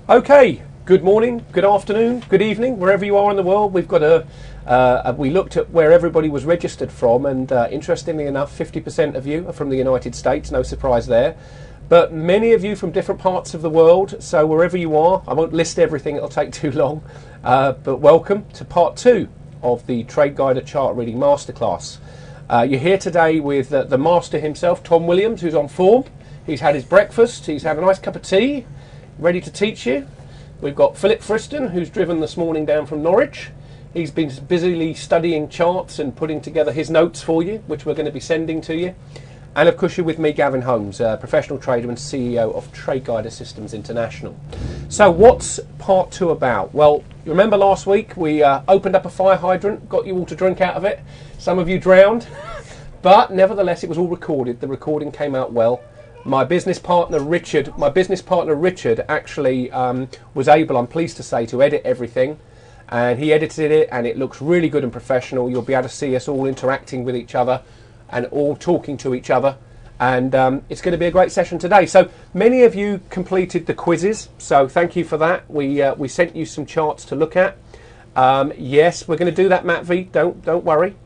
Okay, good morning, good afternoon, good evening, wherever you are in the world. We've got we looked at where everybody was registered from, and interestingly enough, 50% of you are from the United States, no surprise there. But many of you from different parts of the world, so wherever you are, I won't list everything, it'll take too long, but welcome to part 2 of the Trade Guider Chart Reading Masterclass. You're here today with the master himself, Tom Williams, who's on form. He's had his breakfast, he's had a nice cup of tea, ready to teach you. We've got Philip Friston, who's driven this morning down from Norwich. He's been busily studying charts and putting together his notes for you, which we're going to be sending to you. And of course you're with me, Gavin Holmes, professional trader and CEO of Trade Guider Systems International. So what's part 2 about? Well, you remember last week we opened up a fire hydrant, got you all to drink out of it. Some of you drowned, but nevertheless it was all recorded. The recording came out well. My business partner Richard actually was able, I'm pleased to say, to edit everything, and he edited it and it looks really good and professional. You'll be able to see us all interacting with each other and all talking to each other, and it's going to be a great session today. So many of you completed the quizzes, so thank you for that. We sent you some charts to look at. Yes, we're going to do that, Matt V, don't worry.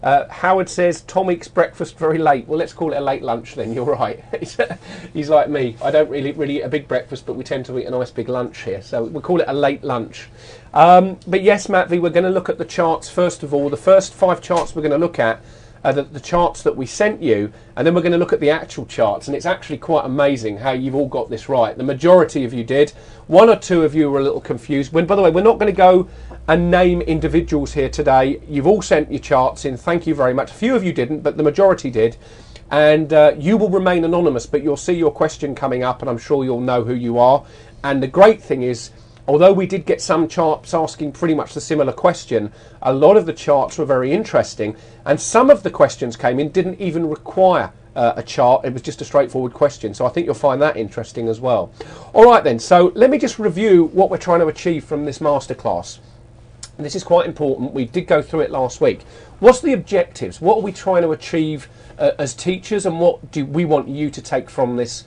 Howard says Tom eats breakfast very late. Well, let's call it a late lunch then. You're right. He's like me. I don't really eat a big breakfast, but we tend to eat a nice big lunch here. So we'll call it a late lunch. But yes, Matt V, we're going to look at the charts first of all. The first 5 charts we're going to look at are the charts that we sent you, and then we're going to look at the actual charts. And it's actually quite amazing how you've all got this right. The majority of you did. 1 or 2 of you were a little confused. By the way, we're not going to go and name individuals here today. You've all sent your charts in. Thank you very much. A few of you didn't, but the majority did. And you will remain anonymous, but you'll see your question coming up, and I'm sure you'll know who you are. And the great thing is, although we did get some charts asking pretty much the similar question, a lot of the charts were very interesting, and some of the questions came in didn't even require a chart. It was just a straightforward question, so I think you'll find that interesting as well. All right then, so let me just review what we're trying to achieve from this masterclass. And this is quite important. We did go through it last week. What's the objectives? What are we trying to achieve as teachers, and what do we want you to take from this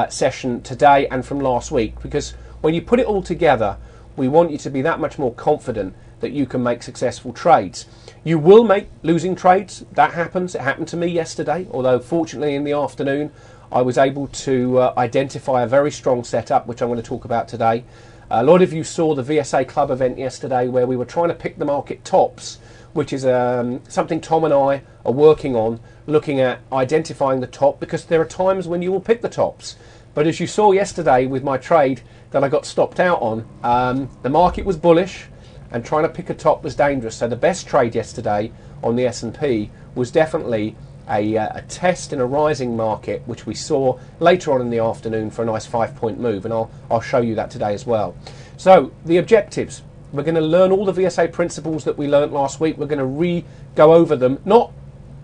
session today and from last week? Because when you put it all together, we want you to be that much more confident that you can make successful trades. You will make losing trades. That happens. It happened to me yesterday, although fortunately in the afternoon I was able to identify a very strong setup, which I'm going to talk about today. A lot of you saw the VSA Club event yesterday where we were trying to pick the market tops, which is something Tom and I are working on, looking at identifying the top, because there are times when you will pick the tops. But as you saw yesterday with my trade that I got stopped out on, the market was bullish and trying to pick a top was dangerous. So the best trade yesterday on the S&P was definitely a test in a rising market, which we saw later on in the afternoon for a nice 5-point move, and I'll show you that today as well. So the objectives, we're going to learn all the VSA principles that we learnt last week. We're going to go over them, not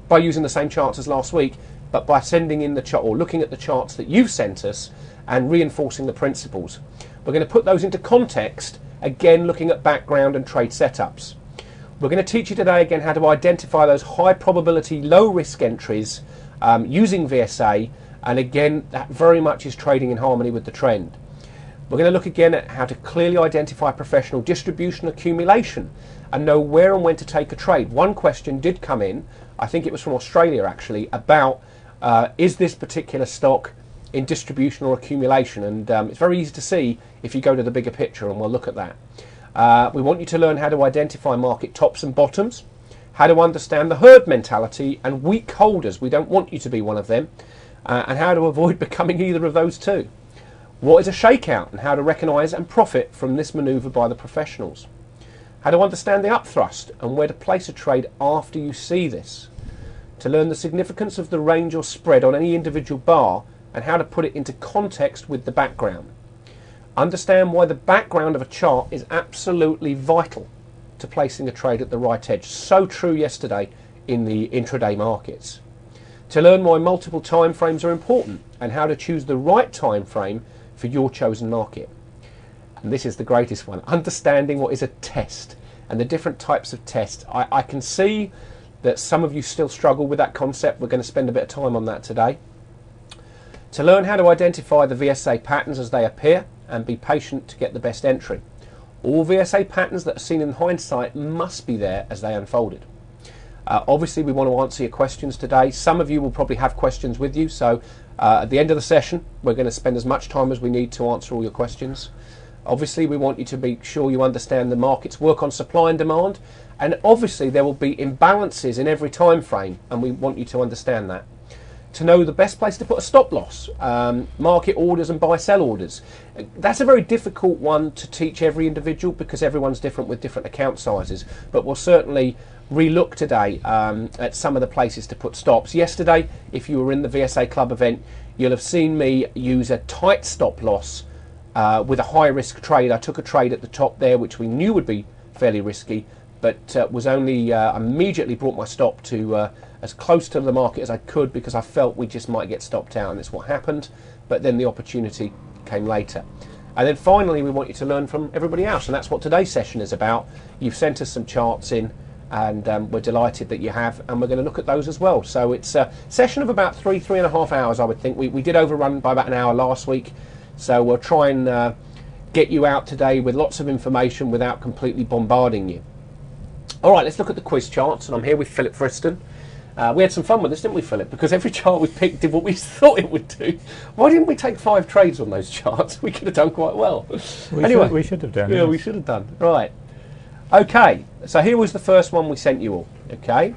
by using the same charts as last week, but by sending in the chart or looking at the charts that you've sent us and reinforcing the principles. We're going to put those into context, again looking at background and trade setups. We're going to teach you today again how to identify those high probability, low risk entries using VSA, and again that very much is trading in harmony with the trend. We're going to look again at how to clearly identify professional distribution accumulation and know where and when to take a trade. One question did come in, I think it was from Australia actually, about is this particular stock in distribution or accumulation, and it's very easy to see if you go to the bigger picture, and we'll look at that. We want you to learn how to identify market tops and bottoms, how to understand the herd mentality and weak holders, we don't want you to be one of them, and how to avoid becoming either of those two. What is a shakeout and how to recognise and profit from this manoeuvre by the professionals. How to understand the upthrust and where to place a trade after you see this. To learn the significance of the range or spread on any individual bar and how to put it into context with the background. Understand why the background of a chart is absolutely vital to placing a trade at the right edge. So true yesterday in the intraday markets. To learn why multiple time frames are important and how to choose the right time frame for your chosen market. And this is the greatest one, understanding what is a test and the different types of tests. I can see that some of you still struggle with that concept. We're going to spend a bit of time on that today. To learn how to identify the VSA patterns as they appear and be patient to get the best entry. All VSA patterns that are seen in hindsight must be there as they unfolded. Obviously, we want to answer your questions today. Some of you will probably have questions with you, so at the end of the session, we're going to spend as much time as we need to answer all your questions. Obviously, we want you to be sure you understand the markets work on supply and demand, and obviously there will be imbalances in every time frame, and we want you to understand that. To know the best place to put a stop loss, market orders and buy-sell orders. That's a very difficult one to teach every individual because everyone's different with different account sizes, but we'll certainly relook today at some of the places to put stops. Yesterday, if you were in the VSA Club event, you'll have seen me use a tight stop loss with a high risk trade. I took a trade at the top there which we knew would be fairly risky, but was only immediately brought my stop to as close to the market as I could because I felt we just might get stopped out, and that's what happened, but then the opportunity came later. And then finally, we want you to learn from everybody else, and that's what today's session is about. You've sent us some charts in, and we're delighted that you have, and we're going to look at those as well. So it's a session of about 3.5 hours, I would think. We did overrun by about an hour last week, so we'll try and get you out today with lots of information without completely bombarding you. All right, let's look at the quiz charts, and I'm here with Philip Friston. We had some fun with this, didn't we, Philip? Because every chart we picked did what we thought it would do. Why didn't we take 5 trades on those charts? We could have done quite well. We should have done. Yeah, yes. We should have done. Right. Okay, so here was the first one we sent you all. Okay.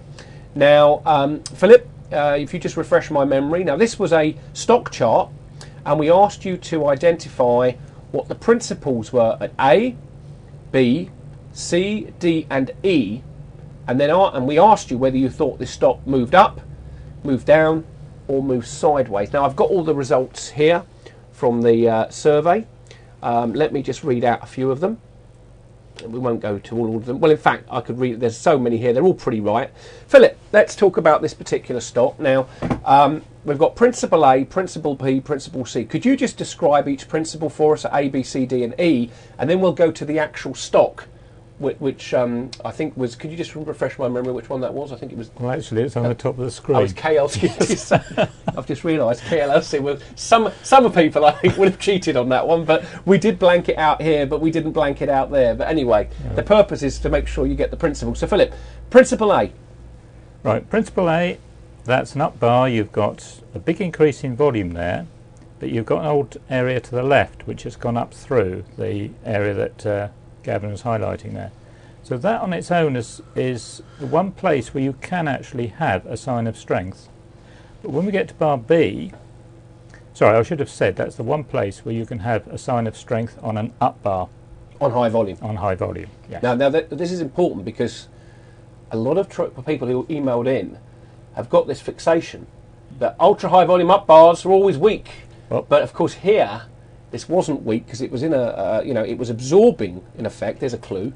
Now, Philip, if you just refresh my memory. Now, this was a stock chart, and we asked you to identify what the principles were at A, B, C, D, and E. And then we asked you whether you thought this stock moved up, moved down, or moved sideways. Now, I've got all the results here from the survey. Let me just read out a few of them. We won't go to all of them. Well, in fact, I could read. There's so many here. They're all pretty right. Philip, let's talk about this particular stock. Now, we've got principle A, principle B, principle C. Could you just describe each principle for us at A, B, C, D, and E? And then we'll go to the actual stock, which I think was, could you just refresh my memory which one that was? I think it was... Well, actually, it's on the top of the screen. Oh, it's KLC. I've just realised KLC. Well, some people, I think, would have cheated on that one, but we did blank it out here, but we didn't blank it out there. But anyway, the purpose is to make sure you get the principle. So, Philip, principle A. Right, principle A, that's an up bar. You've got a big increase in volume there, but you've got an old area to the left, which has gone up through the area that... Gavin was highlighting there. So that on its own is the one place where you can actually have a sign of strength. But when we get to bar B, sorry, I should have said that's the one place where you can have a sign of strength on an up bar. On high volume. On high volume, yeah. Now this is important because a lot of people who emailed in have got this fixation that ultra high volume up bars are always weak. Well, but of course here, this wasn't weak because it was in a, it was absorbing, in effect, there's a clue,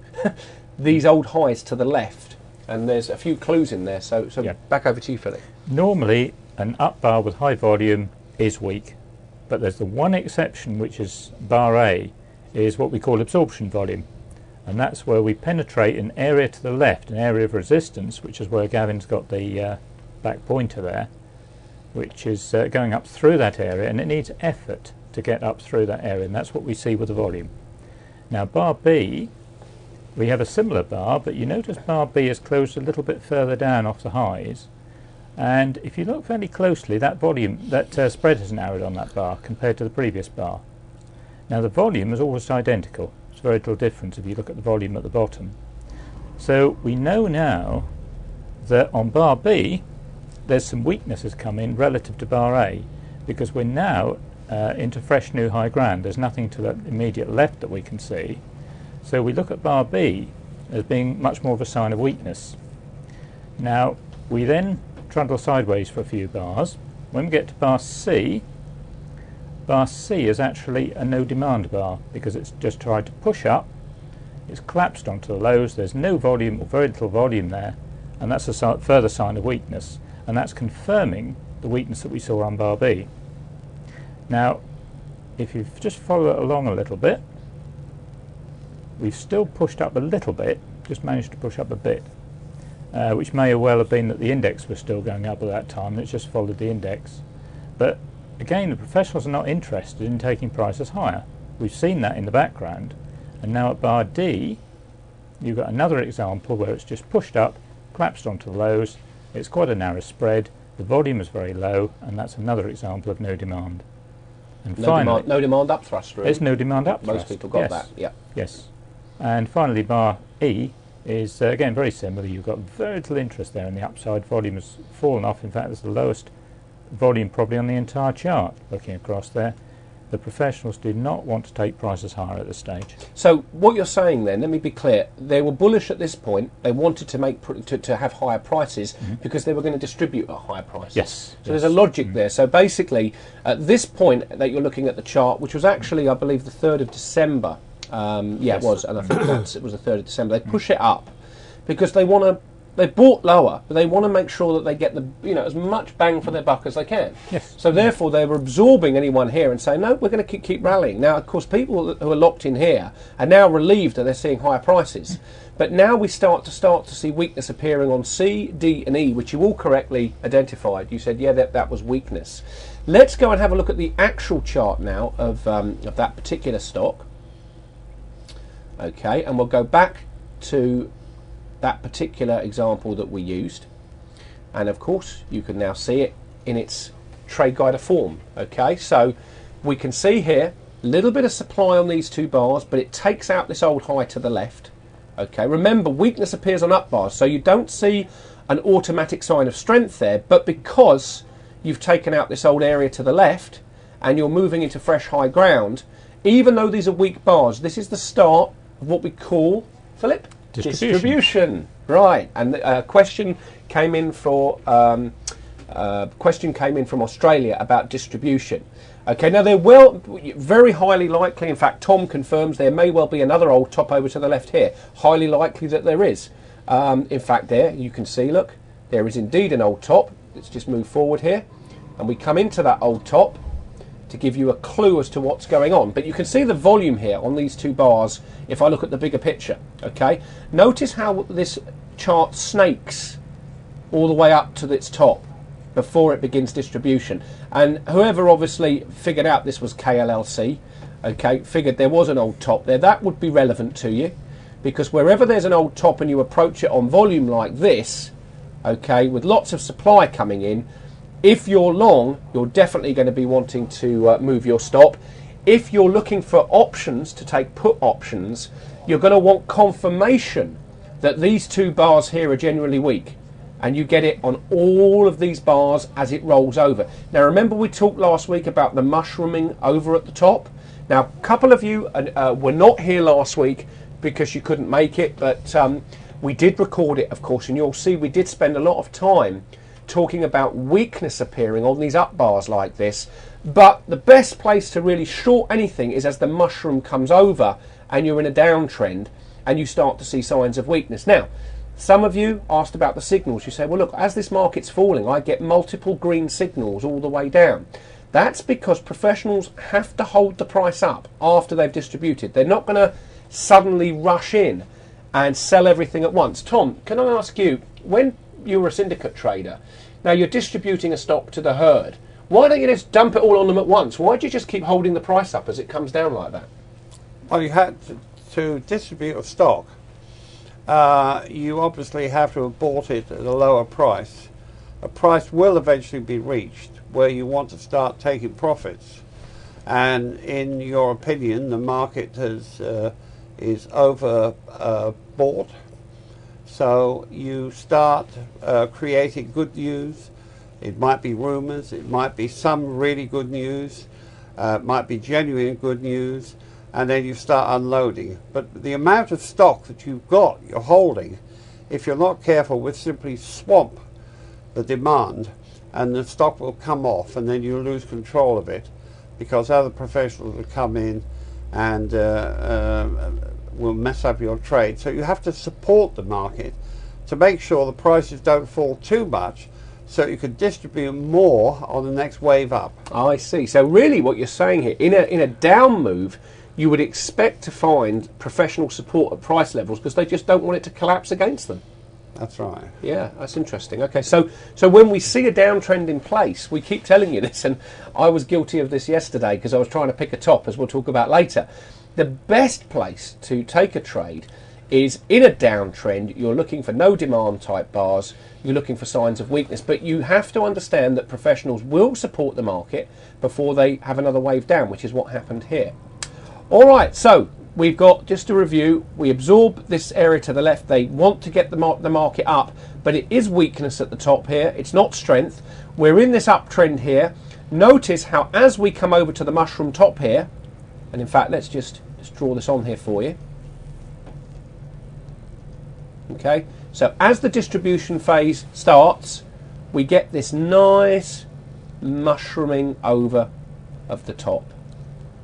these old highs to the left. And there's a few clues in there. So yeah. Back over to you, Philip. Normally, an up bar with high volume is weak. But there's the one exception, which is bar A, is what we call absorption volume. And that's where we penetrate an area to the left, an area of resistance, which is where Gavin's got the back pointer there, which is going up through that area, and it needs effort to get up through that area, and that's what we see with the volume. Now bar B, we have a similar bar, but you notice bar B is closed a little bit further down off the highs, and if you look fairly closely, that volume, that spread has narrowed on that bar compared to the previous bar. Now the volume is almost identical. It's very little difference if you look at the volume at the bottom. So we know now that on bar B there's some weaknesses come in relative to bar A, because we're now into fresh new high ground. There's nothing to the immediate left that we can see. So we look at bar B as being much more of a sign of weakness. Now we then trundle sideways for a few bars. When we get to bar C is actually a no demand bar because it's just tried to push up, it's collapsed onto the lows, there's no volume or very little volume there, and that's a further sign of weakness, and that's confirming the weakness that we saw on bar B. Now, if you just follow it along a little bit, we've still pushed up a little bit, just managed to push up a bit, which may well have been that the index was still going up at that time, and it's just followed the index. But again, the professionals are not interested in taking prices higher. we've seen that in the background, and now at bar D you've got another example where it's just pushed up, collapsed onto the lows. It's quite a narrow spread, the volume is very low, and that's another example of no demand. And finally, no demand upthrust, really. There's no demand upthrust. Most people got that, yeah. Yes. And finally, bar E is, again, very similar. You've got very little interest there in the upside. Volume has fallen off. In fact, it's the lowest volume probably on the entire chart, looking across there. The professionals do not want to take prices higher at this stage. So what you're saying then, let me be clear, they were bullish at this point. They wanted to make to have higher prices because they were going to distribute at higher prices. Yes. So there's a logic there. So basically, at this point that you're looking at the chart, which was actually, I believe, the 3rd of December. It was, and I think it was the 3rd of December. They push it up because they want to. They bought lower, but they want to make sure that they get the as much bang for their buck as they can. Yes. So therefore, they were absorbing anyone here and saying, no, we're going to keep rallying. Now, of course, people who are locked in here are now relieved that they're seeing higher prices. But now we start to see weakness appearing on C, D, and E, which you all correctly identified. You said, yeah, that was weakness. Let's go and have a look at the actual chart now of that particular stock. Okay, and we'll go back to that particular example that we used, and of course you can now see it in its trade guide form. Okay, so we can see here a little bit of supply on these two bars, but it takes out this old high to the left. Okay, remember, weakness appears on up bars, so you don't see an automatic sign of strength there, but because you've taken out this old area to the left and you're moving into fresh high ground, even though these are weak bars, this is the start of what we call, Philip? Distribution. Right, and a question came in from Australia about distribution. Okay, now they're very highly likely, in fact Tom confirms there may well be another old top over to the left here, highly likely that there is. In fact there you can see, look, there is indeed an old top. Let's just move forward here and we come into that old top to give you a clue as to what's going on. But you can see the volume here on these two bars if I look at the bigger picture. Okay, notice how this chart snakes all the way up to its top before it begins distribution. And whoever obviously figured out this was KLLC, okay, figured there was an old top there, that would be relevant to you, because wherever there's an old top and you approach it on volume like this, okay, with lots of supply coming in, if you're long, you're definitely going to be wanting to move your stop. If you're looking for options, to take put options, you're going to want confirmation that these two bars here are genuinely weak. And you get it on all of these bars as it rolls over. Now remember, we talked last week about the mushrooming over at the top. Now a couple of you were not here last week because you couldn't make it, but we did record it, of course, and you'll see we did spend a lot of time talking about weakness appearing on these up bars like this. But the best place to really short anything is as the mushroom comes over and you're in a downtrend and you start to see signs of weakness. Now, some of you asked about the signals. You say, well, look, as this market's falling, I get multiple green signals all the way down. That's because professionals have to hold the price up after they've distributed. They're not going to suddenly rush in and sell everything at once. Tom, can I ask you, when you're a syndicate trader, now you're distributing a stock to the herd, why don't you just dump it all on them at once? Why do you just keep holding the price up as it comes down like that? Well, you had to distribute a stock. You obviously have to have bought it at a lower price. A price will eventually be reached where you want to start taking profits. And in your opinion, the market is over bought. So you start creating good news. It might be rumors, it might be some really good news, it might be genuine good news, and then you start unloading. But the amount of stock that you're holding, if you're not careful, will simply swamp the demand, and the stock will come off, and then you lose control of it because other professionals will come in and will mess up your trade. So you have to support the market to make sure the prices don't fall too much, so you can distribute more on the next wave up. I see. So really what you're saying here, in a down move, you would expect to find professional support at price levels because they just don't want it to collapse against them. That's right. Yeah, that's interesting. Okay, so when we see a downtrend in place, we keep telling you this, and I was guilty of this yesterday because I was trying to pick a top, as we'll talk about later. The best place to take a trade is in a downtrend. You're looking for no demand type bars, you're looking for signs of weakness, but you have to understand that professionals will support the market before they have another wave down, which is what happened here. All right, so we've got, just to review, we absorb this area to the left. They want to get the market up, but it is weakness at the top here. It's not strength. We're in this uptrend here. Notice how as we come over to the mushroom top here, and in fact, let's just draw this on here for you. Okay, so as the distribution phase starts, we get this nice mushrooming over of the top.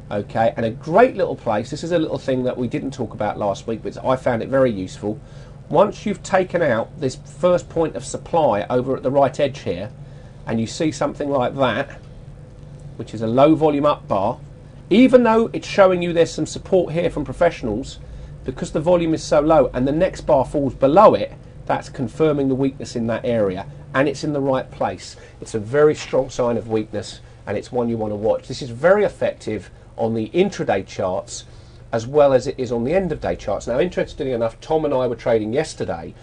Okay, and a great little place. This is a little thing that we didn't talk about last week, but I found it very useful. Once you've taken out this first point of supply over at the right edge here, and you see something like that, which is a low volume up bar, even though it's showing you there's some support here from professionals, because the volume is so low and the next bar falls below it, that's confirming the weakness in that area, and it's in the right place. It's a very strong sign of weakness, and it's one you want to watch. This is very effective on the intraday charts as well as it is on the end of day charts. Now, interestingly enough, Tom and I were trading yesterday,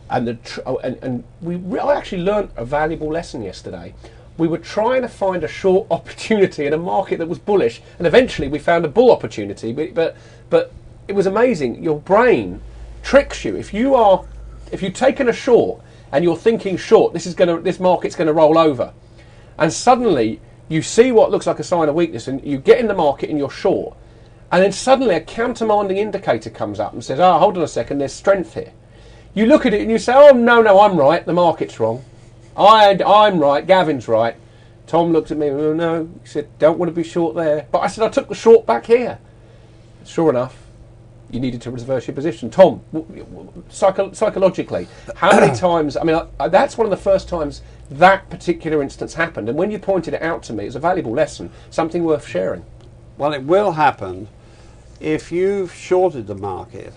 and I actually learnt a valuable lesson yesterday. We were trying to find a short opportunity in a market that was bullish, and eventually we found a bull opportunity, but it was amazing. Your brain tricks you. If you've taken a short and you're thinking short, this market's going to roll over, and suddenly you see what looks like a sign of weakness, and you get in the market and you're short, and then suddenly a countermanding indicator comes up and says, "Oh, hold on a second, there's strength here." You look at it and you say, "Oh no, I'm right. The market's wrong. I'm right. Gavin's right." Tom looked at me. "Oh no," he said, "Don't want to be short there." But I said, "I took the short back here." Sure enough, you needed to reverse your position. Tom, psychologically, how many times, I mean, that's one of the first times that particular instance happened, and when you pointed it out to me, it's a valuable lesson, something worth sharing. Well, it will happen if you've shorted the market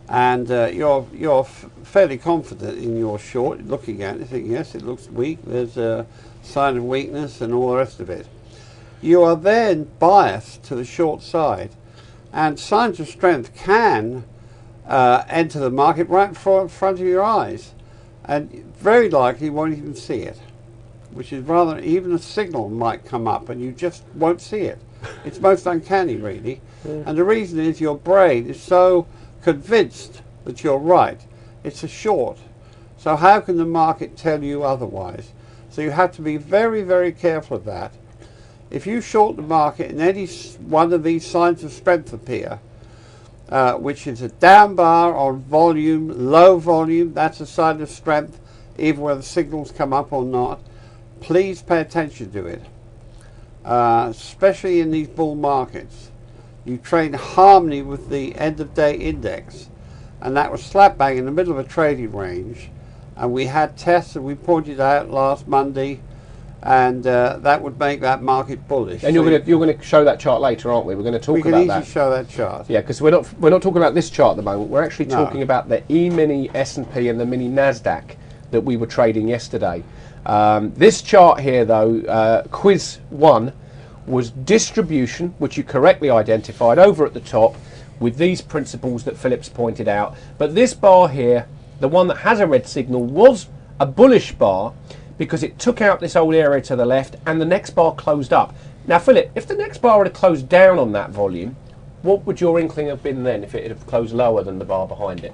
and you're fairly confident in your short, looking at it, you think, yes, it looks weak, there's a sign of weakness and all the rest of it. You are then biased to the short side, and signs of strength can enter the market right in front of your eyes, and very likely you won't even see it, which is rather, even a signal might come up and you just won't see it. It's most uncanny, really. And the reason is your brain is so convinced that you're right. It's a short. So how can the market tell you otherwise? So you have to be very, very careful of that. If you short the market and any one of these signs of strength appear, which is a down bar on volume, low volume, that's a sign of strength, even whether the signals come up or not, please pay attention to it. Especially in these bull markets. You trade harmony with the end of day index, and that was slap bang in the middle of a trading range, and we had tests that we pointed out last Monday, and that would make that market bullish. And you're going to show that chart later, aren't we? We're going to talk about that. We can easily show that chart. Yeah, because we're not talking about this chart at the moment. We're actually talking about the E-mini S&P and the mini Nasdaq that we were trading yesterday. This chart here, though, quiz 1, was distribution, which you correctly identified over at the top with these principles that Philip's pointed out. But this bar here, the one that has a red signal, was a bullish bar because it took out this old area to the left and the next bar closed up. Now, Philip, if the next bar had closed down on that volume, what would your inkling have been then if it had closed lower than the bar behind it?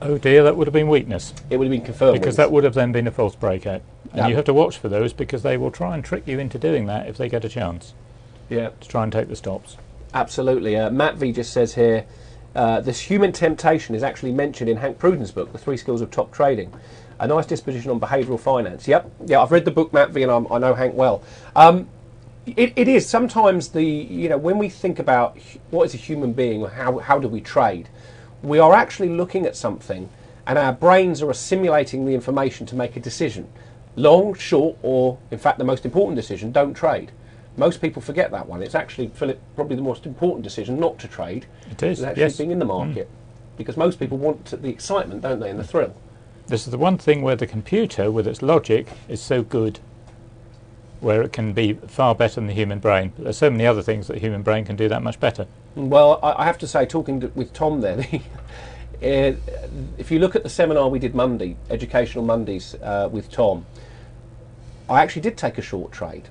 Oh dear, that would have been weakness. It would have been confirmed. Because that would have then been a false breakout. And Yeah. you have to watch for those because they will try and trick you into doing that if they get a chance. Yeah, To try and take the stops. absolutely. Matt V just says here, this human temptation is actually mentioned in Hank Pruden's book, The 3 Skills of Top Trading. A nice disposition on behavioural finance. Yep, yeah, I've read the book, Matt V, and I know Hank well. It is sometimes when we think about what is a human being, or how do we trade, we are actually looking at something, and our brains are assimilating the information to make a decision. Long, short, or in fact the most important decision, don't trade. Most people forget that one. It's actually, Philip, probably the most important decision not to trade. It is, actually yes. being in the market. because most people want the excitement, don't they, and the thrill. This is the one thing where the computer, with its logic, is so good, where it can be far better than the human brain. But there's so many other things that the human brain can do that much better. Well, I have to say, talking with Tom there, if you look at the seminar we did Monday, Educational Mondays with Tom, I actually did take a short trade.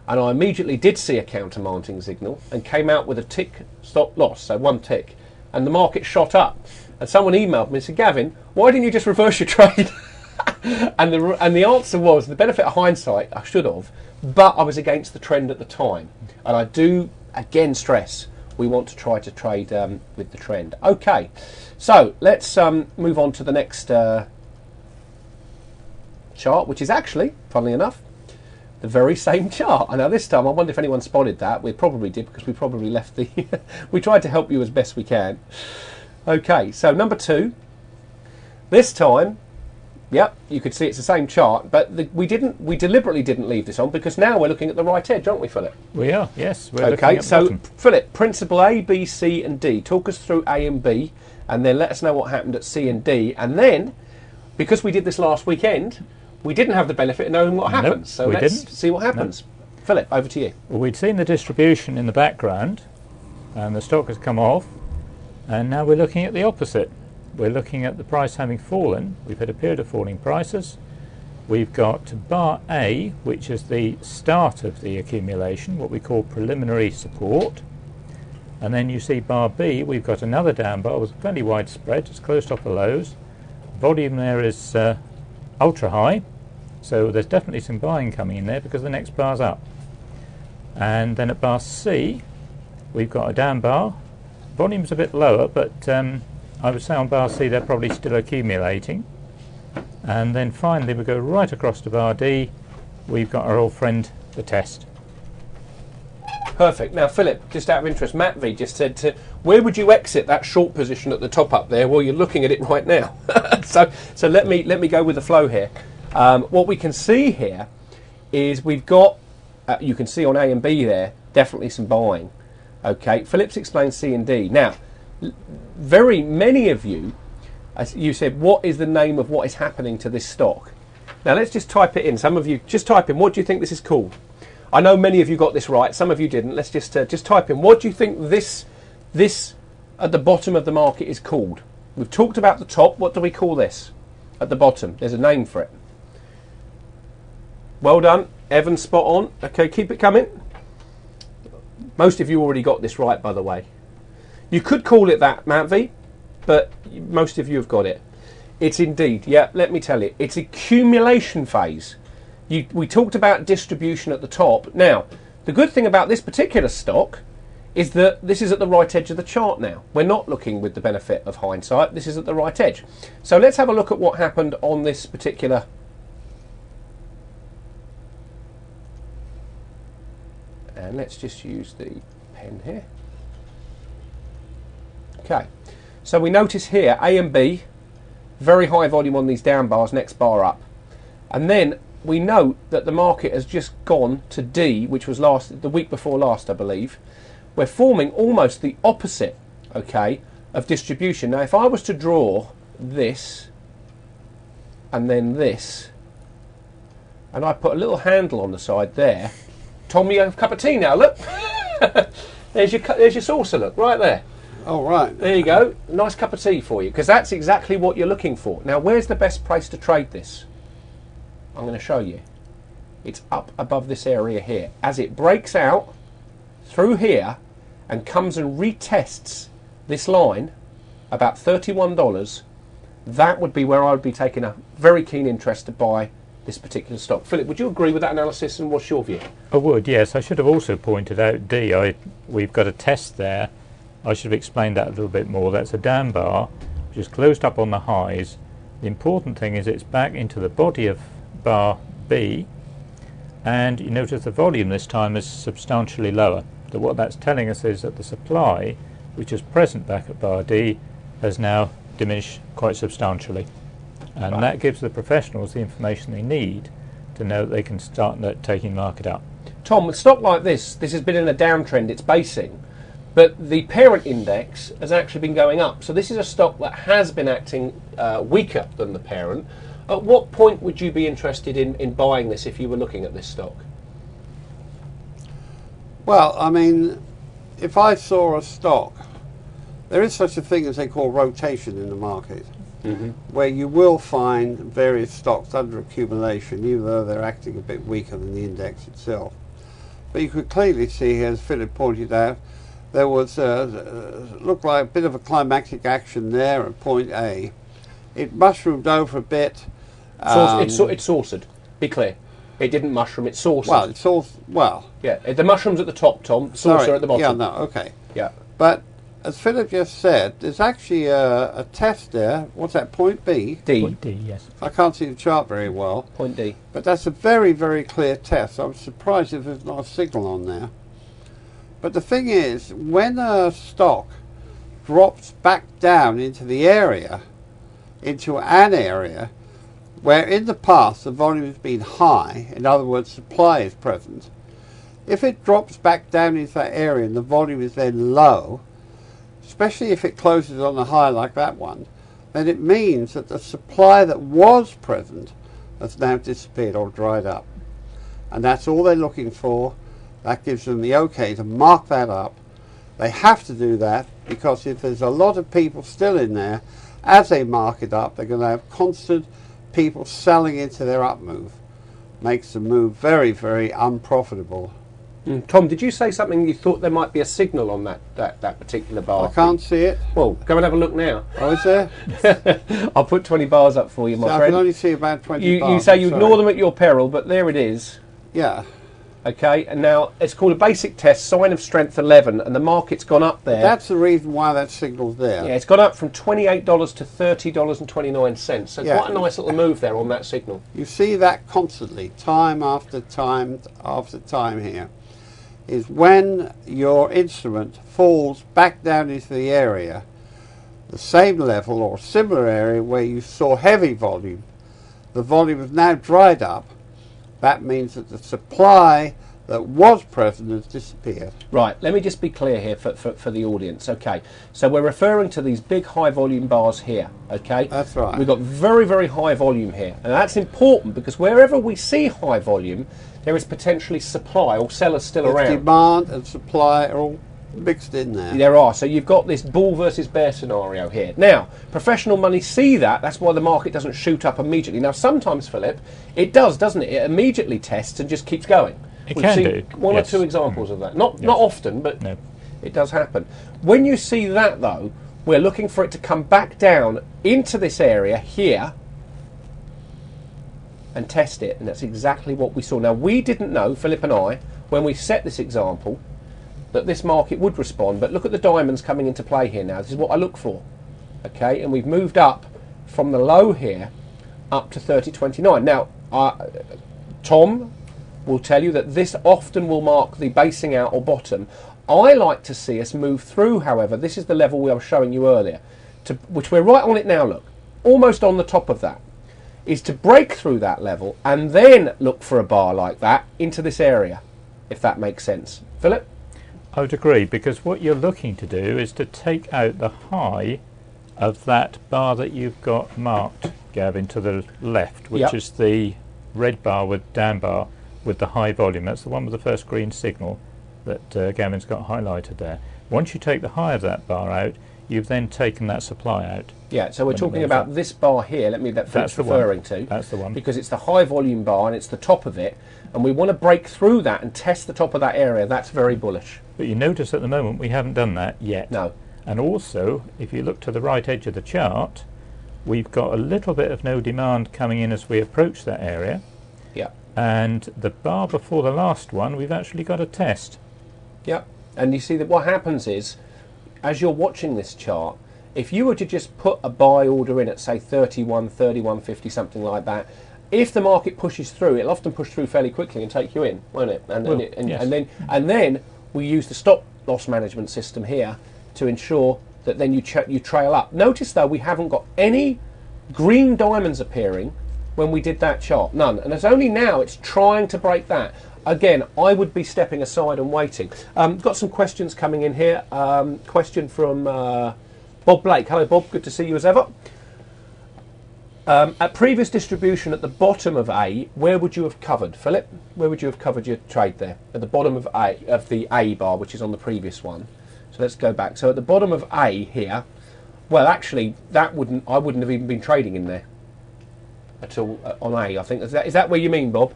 And I immediately did see a counter-mounting signal and came out with a tick stop loss, so one tick. And the market shot up. And someone emailed me and said, Gavin, why didn't you just reverse your trade? and the answer was, the benefit of hindsight, I should have, but I was against the trend at the time. And I do, again, stress, we want to try to trade with the trend. Okay, so let's move on to the next chart, which is actually, funnily enough, the very same chart. And now this time, I wonder if anyone spotted that. We probably did, because we probably left the... we tried to help you as best we can. Okay, so number 2. This time, yep, you could see it's the same chart, but we deliberately didn't leave this on, because now we're looking at the right edge, aren't we, Philip? We are, yes. We're looking okay, at the so bottom. Philip, principle A, B, C and D. Talk us through A and B, and then let us know what happened at C and D. And then, because we did this last weekend, we didn't have the benefit of knowing what happens. Nope, so we let's didn't. see what happens. Nope. Philip, over to you. Well, we'd seen the distribution in the background, and the stock has come off, and now we're looking at the opposite. We're looking at the price having fallen. We've had a period of falling prices. We've got bar A, which is the start of the accumulation, what we call preliminary support. And then you see bar B, we've got another down bar with a fairly wide spread. It's closed off the lows. Volume there is ultra high, so there's definitely some buying coming in there because the next bar's up. And then at bar C, we've got a down bar. Volume's a bit lower, but I would say on bar C they're probably still accumulating. And then finally we go right across to bar D. We've got our old friend, the test. Perfect. Now, Philip, just out of interest, Matt V just said, where would you exit that short position at the top up there? Well, you're looking at it right now. so let me go with the flow here. What we can see here is we've got, you can see on A and B there, definitely some buying. Okay, Philip's explained C and D. Now, very many of you, as you said, what is the name of what is happening to this stock? Now, let's just type it in. Some of you, just type in, what do you think this is called? I know many of you got this right, some of you didn't. Let's just type in, what do you think this at the bottom of the market is called? We've talked about the top, what do we call this at the bottom? There's a name for it. Well done, Evan, spot on. Okay, keep it coming. Most of you already got this right, by the way. You could call it that, Matt V, but most of you have got it. It's indeed, yeah, let me tell you, it's accumulation phase. We talked about distribution at the top. Now, the good thing about this particular stock is that this is at the right edge of the chart now. We're not looking with the benefit of hindsight. This is at the right edge. So let's have a look at what happened on this particular. And let's just use the pen here. Okay, so we notice here A and B, very high volume on these down bars, next bar up. And then we note that the market has just gone to D, which was the week before last, I believe. We're forming almost the opposite, okay, of distribution. Now, if I was to draw this and then this, and I put a little handle on the side there, Tom, you have a cup of tea now, look. there's your saucer, look, right there. Oh, right. There you go. Nice cup of tea for you, because that's exactly what you're looking for. Now, where's the best place to trade this? I'm going to show you. It's up above this area here. As it breaks out through here and comes and retests this line, about $31, that would be where I would be taking a very keen interest to buy this particular stock. Philip, would you agree with that analysis, and what's your view? I would, yes. I should have also pointed out D. We've got a test there. I should have explained that a little bit more. That's a down bar, which is closed up on the highs. The important thing is it's back into the body of bar B, and you notice the volume this time is substantially lower. So what that's telling us is that the supply, which is present back at bar D, has now diminished quite substantially. And that gives the professionals the information they need to know that they can start taking the market up. Tom, with stock like this has been in a downtrend, it's basing. but the parent index has actually been going up. So this is a stock that has been acting weaker than the parent. At what point would you be interested in buying this if you were looking at this stock? Well, I mean, if I saw a stock, there is such a thing as they call rotation in the market, where you will find various stocks under accumulation, even though they're acting a bit weaker than the index itself. But you could clearly see, as Philip pointed out, there was looked like a bit of a climactic action there at point A. It mushroomed over a bit. It's saucered. Be clear. It didn't mushroom, it's saucered. Well, it's all, well. Yeah, the mushroom's at the top, Tom, saucer at the bottom. Yeah, no, okay. Yeah. But, as Philip just said, there's actually a test there. What's that, point B? D. Point D, yes. I can't see the chart very well. Point D. But that's a very, very clear test. I'm surprised if there's not a signal on there. But the thing is, when a stock drops back down into the area, into an area, where in the past the volume has been high, in other words supply is present, if it drops back down into that area and the volume is then low, especially if it closes on a high like that one, then it means that the supply that was present has now disappeared or dried up. And that's all they're looking for. That gives them the okay to mark that up. They have to do that because if there's a lot of people still in there, as they mark it up, they're going to have constant people selling into their up move. Makes the move very, very unprofitable. Tom, did you say something you thought there might be a signal on that particular bar? I can't see it. Well, go and have a look now. Oh, is there? I'll put 20 bars up for you, my So I friend. can only see about 20 bars. You say you I'm ignore sorry. them at your peril, but there it is. Yeah. Okay, and now it's called a basic test, sign of strength 11, and the market's gone up there. That's the reason why that signal's there. Yeah, it's gone up from $28 to $30.29. So Yeah. quite a nice little move there on that signal. You see that constantly, time after time after time here, is when your instrument falls back down into the area, the same level or similar area where you saw heavy volume, the volume has now dried up. That means that the supply that was present has disappeared. Right, let me just be clear here for the audience. Okay, so we're referring to these big high volume bars here, okay? That's right. We've got very, very high volume here. And that's important because wherever we see high volume, there is potentially supply or sellers still It's around. demand and supply are all mixed in there. There are. So you've got this bull versus bear scenario here. Now, professional money see that. That's why the market doesn't shoot up immediately. Now, sometimes, Philip, it does, doesn't it? It immediately tests and just keeps going. It We've can seen do, one yes. or two examples of that. Not often, but No. it does happen. When you see that, though, we're looking for it to come back down into this area here and test it, and that's exactly what we saw. Now, we didn't know, Philip and I, when we set this example, that this market would respond, but look at the diamonds coming into play here now. This is what I look for, okay? And we've moved up from the low here up to 30.29. Now, Tom will tell you that this often will mark the basing out or bottom. I like to see us move through, however, this is the level we were showing you earlier, which we're right on it now, look, almost on the top of that, is to break through that level and then look for a bar like that into this area, if that makes sense. Philip? I would agree, because what you're looking to do is to take out the high of that bar that you've got marked, Gavin, to the left, which Yep. is the red bar with down bar with the high volume. That's the one with the first green signal that Gavin's got highlighted there. Once you take the high of that bar out, you've then taken that supply out. Yeah, so we're When it talking moves about up. this bar here, that That's Philip's the one. referring to. That's the one. Because it's the high volume bar and it's the top of it, and we want to break through that and test the top of that area. That's very bullish. But you notice at the moment we haven't done that yet. No. And also, if you look to the right edge of the chart, we've got a little bit of no demand coming in as we approach that area. Yeah. And the bar before the last one, we've actually got a test. Yeah. And you see that what happens is, as you're watching this chart, if you were to just put a buy order in at, say, 31, 31.50, something like that, if the market pushes through, it'll often push through fairly quickly and take you in, won't it? Yes. And then we use the stop loss management system here to ensure that then you trail up. Notice, though, we haven't got any green diamonds appearing when we did that chart. None. And it's only now it's trying to break that. again, I would be stepping aside and waiting. Got some questions coming in here. Question from Bob Blake. Hello, Bob. Good to see you as ever. At previous distribution at the bottom of A, where would you have covered, Philip? Where would you have covered your trade there? At the bottom of A, of the A bar, which is on the previous one. So let's go back. So at the bottom of A here, well, actually, I wouldn't have even been trading in there at all on A. I think is that where you mean, Bob?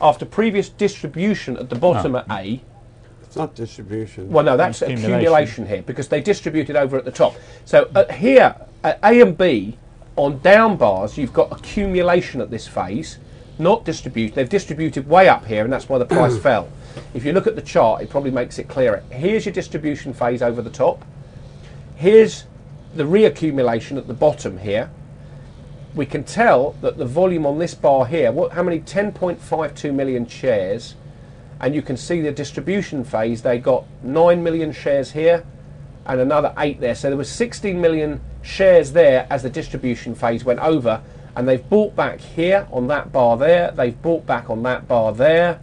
After previous distribution at the bottom of A. It's not distribution. Well, no, that's accumulation here because they distributed over at the top. So here at A and B. On down bars, you've got accumulation at this phase, not distribute. They've distributed way up here, and that's why the price fell. If you look at the chart, it probably makes it clearer. Here's your distribution phase over the top. Here's the reaccumulation at the bottom here. We can tell that the volume on this bar here, how many? 10.52 million shares. And you can see the distribution phase, they got 9 million shares here and another 8 there. So there was 16 million shares there as the distribution phase went over, and they've bought back here on that bar there, they've bought back on that bar there,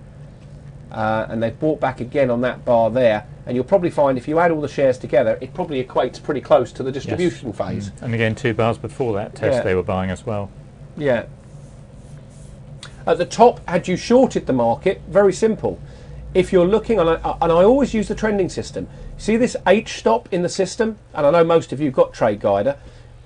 and they've bought back again on that bar there, and you'll probably find if you add all the shares together it probably equates pretty close to the distribution phase. And again 2 bars before that test they were buying as well. Yeah. At the top, had you shorted the market, very simple. If you're looking, and I always use the trending system. See this H stop in the system? And I know most of you have got Trade Guider.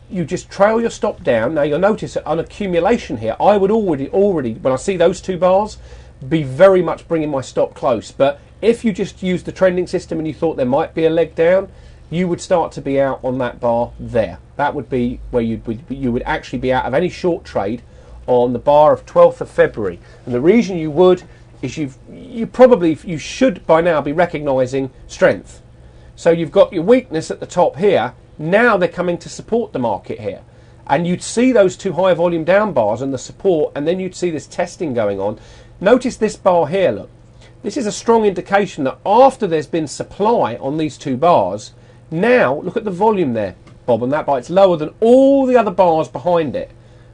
You just trail your stop down. Now you'll notice that on accumulation here, I would already, when I see those 2 bars, be very much bringing my stop close. But if you just use the trending system and you thought there might be a leg down, you would start to be out on that bar there. That would be where you would actually be out of any short trade on the bar of 12th of February. And the reason you would is you should by now be recognising strength. So you've got your weakness at the top here. Now they're coming to support the market here. And you'd see those 2 high volume down bars and the support, and then you'd see this testing going on. Notice this bar here, look. This is a strong indication that after there's been supply on these 2 bars, now look at the volume there, Bob, on that bar. It's lower than all the other bars behind it.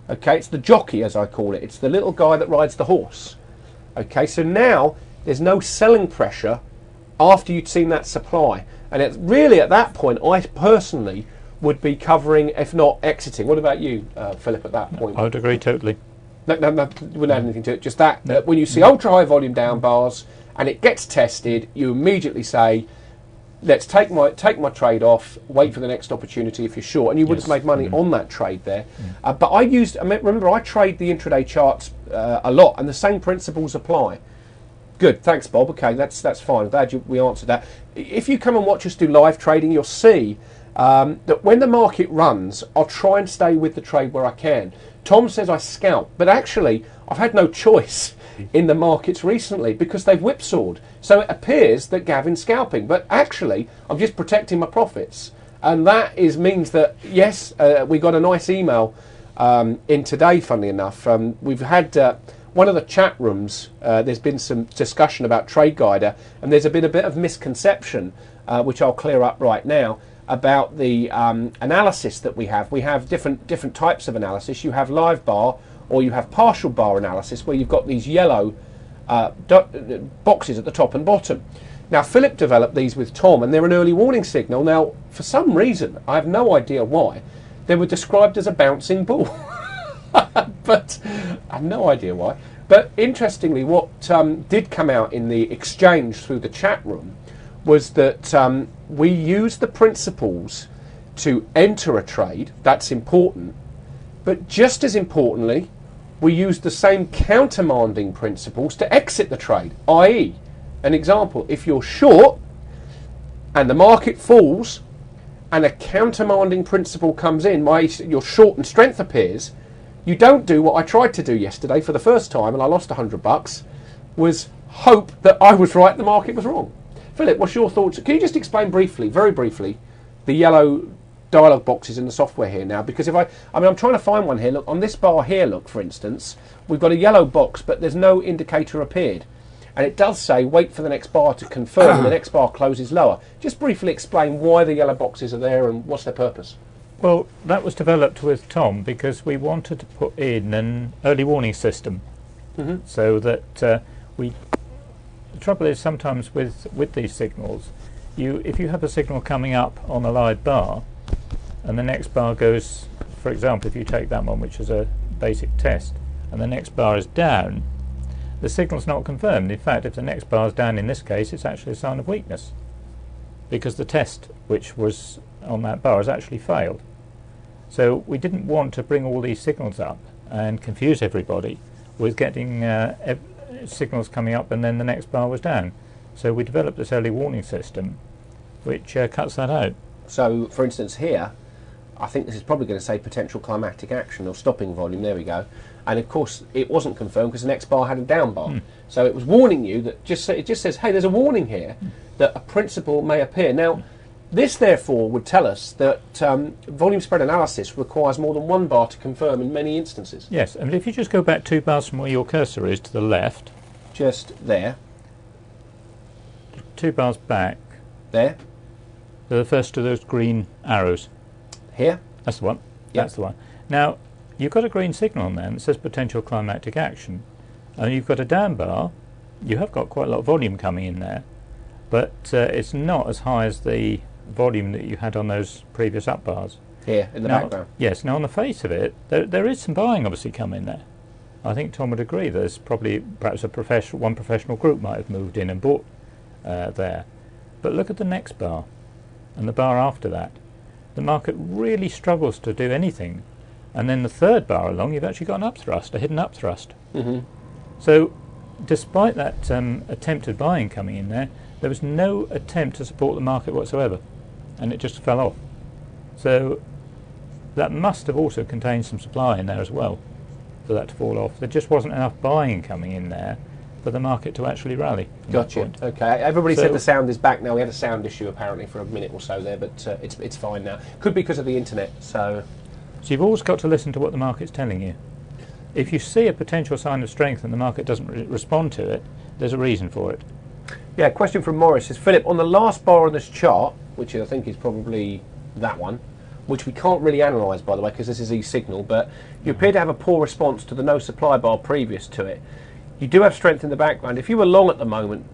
Okay, it's the jockey, as I call it. It's the little guy that rides the horse. Okay, so now there's no selling pressure after you'd seen that supply. And it's really at that point, I personally would be covering, if not exiting. What about you, Philip, at that point? I would agree totally. No, wouldn't add anything to it. Just that when you see ultra high volume down bars and it gets tested, you immediately say, let's take my trade off, wait for the next opportunity if you're short. And you would have made money on that trade there. But remember, I trade the intraday charts a lot, and the same principles apply. Good, thanks, Bob. Okay, that's fine. I'm glad we answered that. If you come and watch us do live trading, you'll see that when the market runs, I'll try and stay with the trade where I can. Tom says I scalp, but actually I've had no choice in the markets recently because they've whipsawed. So it appears that Gavin's scalping, but actually I'm just protecting my profits. And that means that, yes, we got a nice email in today, funnily enough. We've had one of the chat rooms, there's been some discussion about Trade Guider, and there's been a bit of misconception, which I'll clear up right now, about the analysis that we have. We have different types of analysis. You have live bar or you have partial bar analysis, where you've got these yellow boxes at the top and bottom. Now, Philip developed these with Tom, and they're an early warning signal. Now, for some reason, I have no idea why, they were described as a bouncing ball. But I have no idea why. But interestingly, what did come out in the exchange through the chat room was that we used the principles to enter a trade. That's important. But just as importantly, we used the same countermanding principles to exit the trade. I.e., an example, if you're short and the market falls and a countermanding principle comes in, your short and strength appears, you don't do what I tried to do yesterday for the first time, and I lost $100, was hope that I was right, the market was wrong. Philip, what's your thoughts? Can you just explain briefly, very briefly, the yellow dialog boxes in the software here now? Because I'm trying to find one here. Look, on this bar here, look, for instance, we've got a yellow box, but there's no indicator appeared. And it does say, wait for the next bar to confirm, and the next bar closes lower. Just briefly explain why the yellow boxes are there and what's their purpose. Well, that was developed with Tom because we wanted to put in an early warning system so that we the trouble is sometimes with these signals, if you have a signal coming up on a live bar, and the next bar goes, for example, if you take that one, which is a basic test, and the next bar is down, the signal's not confirmed. In fact, if the next bar is down in this case, it's actually a sign of weakness, because the test which was on that bar has actually failed. So we didn't want to bring all these signals up and confuse everybody with getting signals coming up and then the next bar was down. So we developed this early warning system which cuts that out. So, for instance, here, I think this is probably going to say potential climatic action or stopping volume. There we go. And of course, it wasn't confirmed because the next bar had a down bar. So it was warning you that it just says, hey, there's a warning here that a principle may appear. Now, this therefore would tell us that volume spread analysis requires more than one bar to confirm in many instances. Yes, and if you just go back 2 bars from where your cursor is to the left, just there, 2 bars back, there, they're the first of those green arrows. Here? That's the one. Yep. That's the one. Now, you've got a green signal on there that says potential climactic action, and you've got a down bar. You have got quite a lot of volume coming in there, but it's not as high as the volume that you had on those previous up bars. Here, in the background. Yes, now on the face of it, there is some buying obviously coming there. I think Tom would agree there's probably perhaps one professional group might have moved in and bought there. But look at the next bar and the bar after that. The market really struggles to do anything. And then the third bar along, you've actually got an upthrust, a hidden upthrust. So despite that attempted buying coming in there was no attempt to support the market whatsoever, and it just fell off. So that must have also contained some supply in there as well for that to fall off. There just wasn't enough buying coming in there for the market to actually rally. Gotcha. Okay. Everybody said the sound is back now. We had a sound issue apparently for a minute or so there, but it's fine now. Could be because of the internet. So you've always got to listen to what the market's telling you. If you see a potential sign of strength and the market doesn't respond to it, there's a reason for it. Yeah, question from Morris is, Philip, on the last bar on this chart, which I think is probably that one, which we can't really analyse, by the way, because this is e-signal, but you appear to have a poor response to the no supply bar previous to it. You do have strength in the background. If you were long at the moment,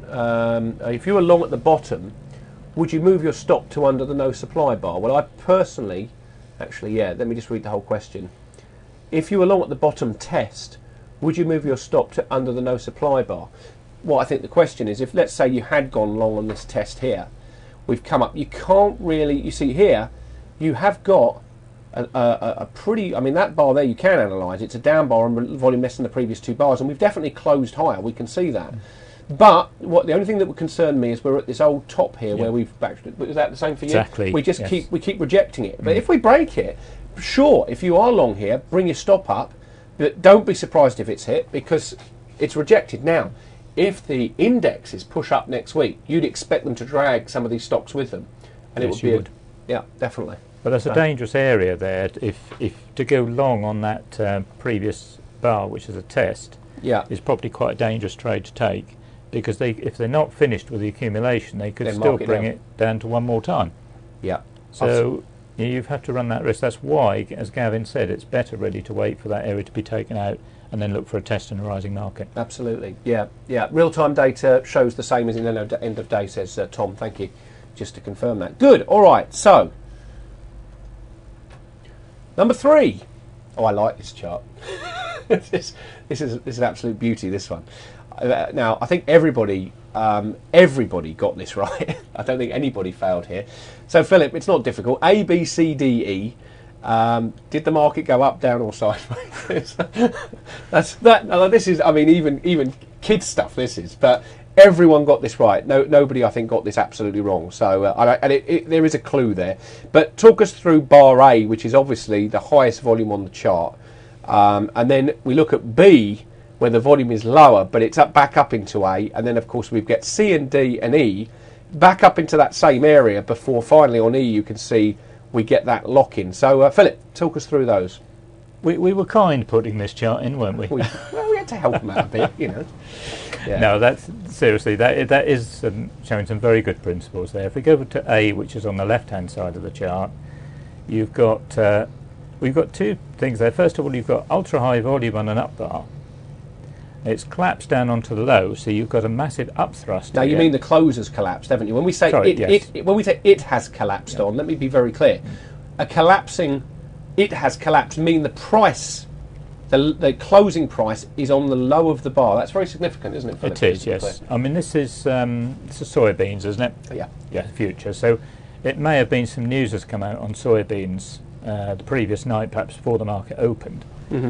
if you were long at the bottom, would you move your stop to under the no supply bar? Well, I personally, actually, yeah, let me just read the whole question. If you were long at the bottom test, would you move your stop to under the no supply bar? Well, I think the question is, if let's say you had gone long on this test here, we've come up, you can't really, you see here, you have got a pretty, I mean that bar there you can analyse, it's a down bar and volume less than the previous 2 bars, and we've definitely closed higher, we can see that. But the only thing that would concern me is we're at this old top here where we've backed it. But is that the same for you? Exactly. We just keep rejecting it. But if we break it, sure, if you are long here, bring your stop up, but don't be surprised if it's hit because it's rejected. Now, if the indexes push up next week, you'd expect them to drag some of these stocks with them, and yes, it would be yeah, definitely. But there's a dangerous area there. If to go long on that previous bar, which is a test, is probably quite a dangerous trade to take, because if they're not finished with the accumulation, they could still bring it down to one more time. Yeah. So you have to run that risk. That's why, as Gavin said, it's better really to wait for that area to be taken out and then look for a test in a rising market. Absolutely. Yeah. Yeah. Real-time data shows the same as in the end of day, says Tom. Thank you. Just to confirm that. Good. All right. So number 3. Oh, I like this chart. This is an absolute beauty. This one. Now, I think everybody got this right. I don't think anybody failed here. So, Philip, it's not difficult. A, B, C, D, E. Did the market go up, down, or sideways? This is, I mean, even kids stuff. This is, but everyone got this right. Nobody, I think, got this absolutely wrong. So, there is a clue there. But talk us through bar A, which is obviously the highest volume on the chart, and then we look at B, where the volume is lower, but it's back up into A, and then of course we get C and D and E back up into that same area before finally on E you can see we get that lock-in. So Philip, talk us through those. We were kind putting this chart in, weren't we? We had to help them out a bit, you know. Yeah. No, that's seriously, that is showing some very good principles there. If we go to A, which is on the left-hand side of the chart, you've got we've got 2 things there. First of all, you've got ultra-high volume on an up bar. It's collapsed down onto the low, so you've got a massive upthrust. Now you mean the close has collapsed, haven't you? When we say when we say it has collapsed on, let me be very clear. A collapsing, it has collapsed mean the price, the closing price is on the low of the bar. That's very significant, isn't it, Philip? It is, yes. I mean, this is soybeans, isn't it? Yeah. Yeah, future. So it may have been some news has come out on soybeans the previous night, perhaps before the market opened.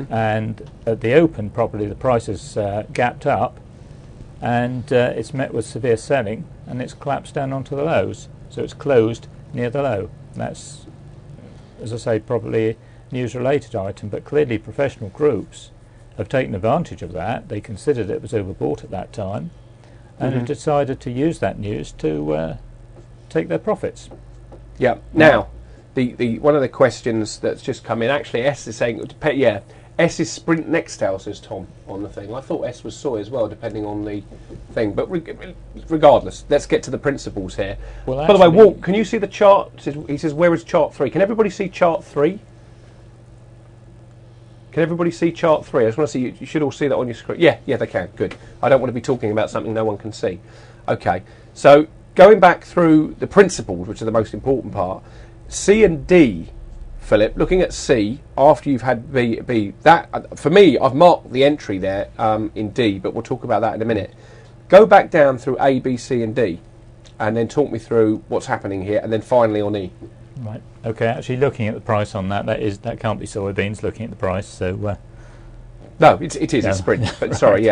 And at the open, probably the prices gapped up, and it's met with severe selling, and it's collapsed down onto the lows. So it's closed near the low. That's, as I say, probably a news-related item, but clearly professional groups have taken advantage of that. They considered it was overbought at that time, and have decided to use that news to take their profits. Yeah. Now, the one of the questions that's just come in, actually, S is saying, yeah, S is Sprint Nextel, says Tom on the thing. I thought S was soy as well, depending on the thing. But regardless, let's get to the principles here. Well, by the way, Walt, can you see the chart? He says, where is chart 3? Can everybody see chart 3? Can everybody see chart 3? I just want to see, you should all see that on your screen. Yeah, they can. Good. I don't want to be talking about something no one can see. Okay, so going back through the principles, which are the most important part, C and D, Philip, looking at C after you've had B, that for me, I've marked the entry there in D, but we'll talk about that in a minute. Go back down through A, B, C, and D, and then talk me through what's happening here, and then finally on E. Right. Okay. Actually, looking at the price on that can't be soybeans. Looking at the price, so. No, it is. It's Sprint. But sorry,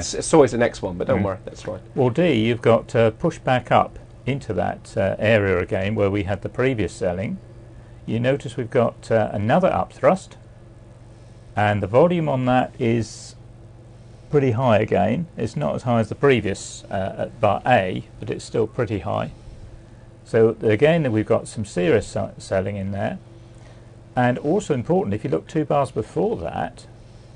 soy's the next one, but don't worry, that's fine. Well, D, you've got push back up into that area again where we had the previous selling. You notice we've got another upthrust, and the volume on that is pretty high again. It's not as high as the previous at bar A, but it's still pretty high. So again, we've got some serious selling in there. And also important, if you look 2 bars before that,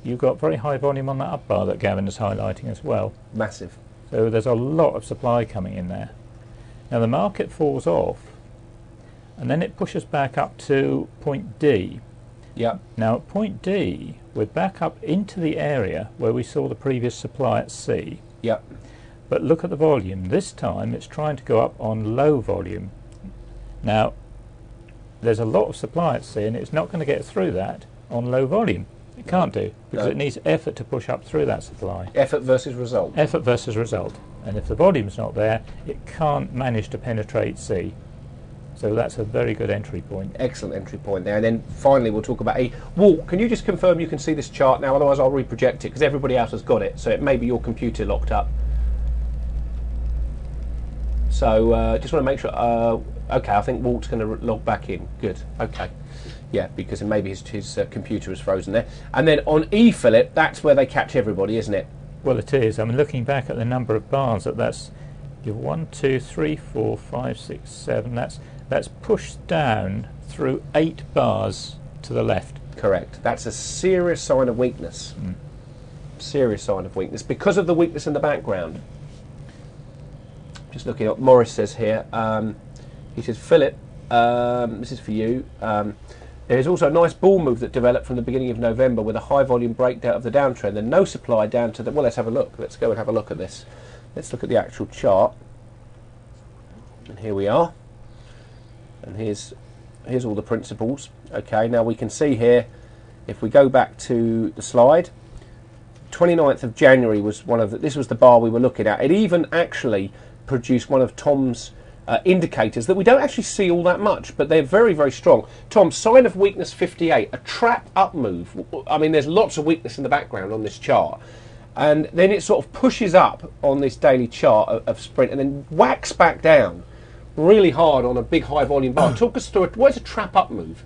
you've got very high volume on that up bar that Gavin is highlighting as well. Massive. So there's a lot of supply coming in there. Now the market falls off, and then it pushes back up to point D. Yeah. Now at point D, we're back up into the area where we saw the previous supply at C. Yep. But look at the volume. This time it's trying to go up on low volume. Now, there's a lot of supply at C, and it's not going to get through that on low volume. It can't do, because it needs effort to push up through that supply. Effort versus result. Effort versus result. And if the volume's not there, it can't manage to penetrate C. So that's a very good entry point. Excellent entry point there. And then finally we'll talk about E. Walt, can you just confirm you can see this chart now? Otherwise I'll reproject it, because everybody else has got it. So it may be your computer locked up. So just want to make sure. Okay, I think Walt's going to log back in. Good. Okay. Yeah, because maybe his computer is frozen there. And then on E, Philip, that's where they catch everybody, isn't it? Well, it is. I mean, looking back at the number of bars, that's 1, 2, 3, 4, 5, 6, 7. That's pushed down through 8 bars to the left. Correct. That's a serious sign of weakness. Serious sign of weakness because of the weakness in the background. Just looking up, Morris says here, he says, Philip, this is for you. There is also a nice bull move that developed from the beginning of November with a high volume breakdown of the downtrend and no supply down to the, well, let's have a look. Let's go and have a look at this. Let's look at the actual chart. And here we are. And here's all the principles. Okay, now we can see here, if we go back to the slide, 29th of January was this was the bar we were looking at. It even actually produced one of Tom's indicators that we don't actually see all that much, but they're very, very strong. Tom, sign of weakness 58, a trap up move. I mean, there's lots of weakness in the background on this chart. And then it sort of pushes up on this daily chart of Sprint and then whacks back down really hard on a big high volume bar. Talk us through it. What is a trap up move?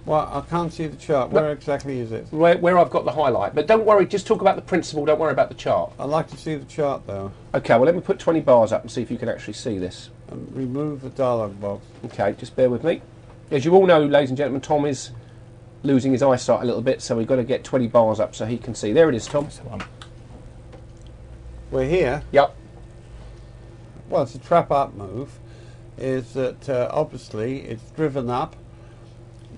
Well, I can't see the chart. Where exactly is it? Where I've got the highlight. But don't worry, just talk about the principle, don't worry about the chart. I'd like to see the chart, though. Okay, well, let me put 20 bars up and see if you can actually see this. And remove the dialog box. Okay, just bear with me. As you all know, ladies and gentlemen, Tom is losing his eyesight a little bit, so we've got to get 20 bars up so he can see. There it is, Tom. We're here. Yep. Well, it's a trap up move. Is that obviously it's driven up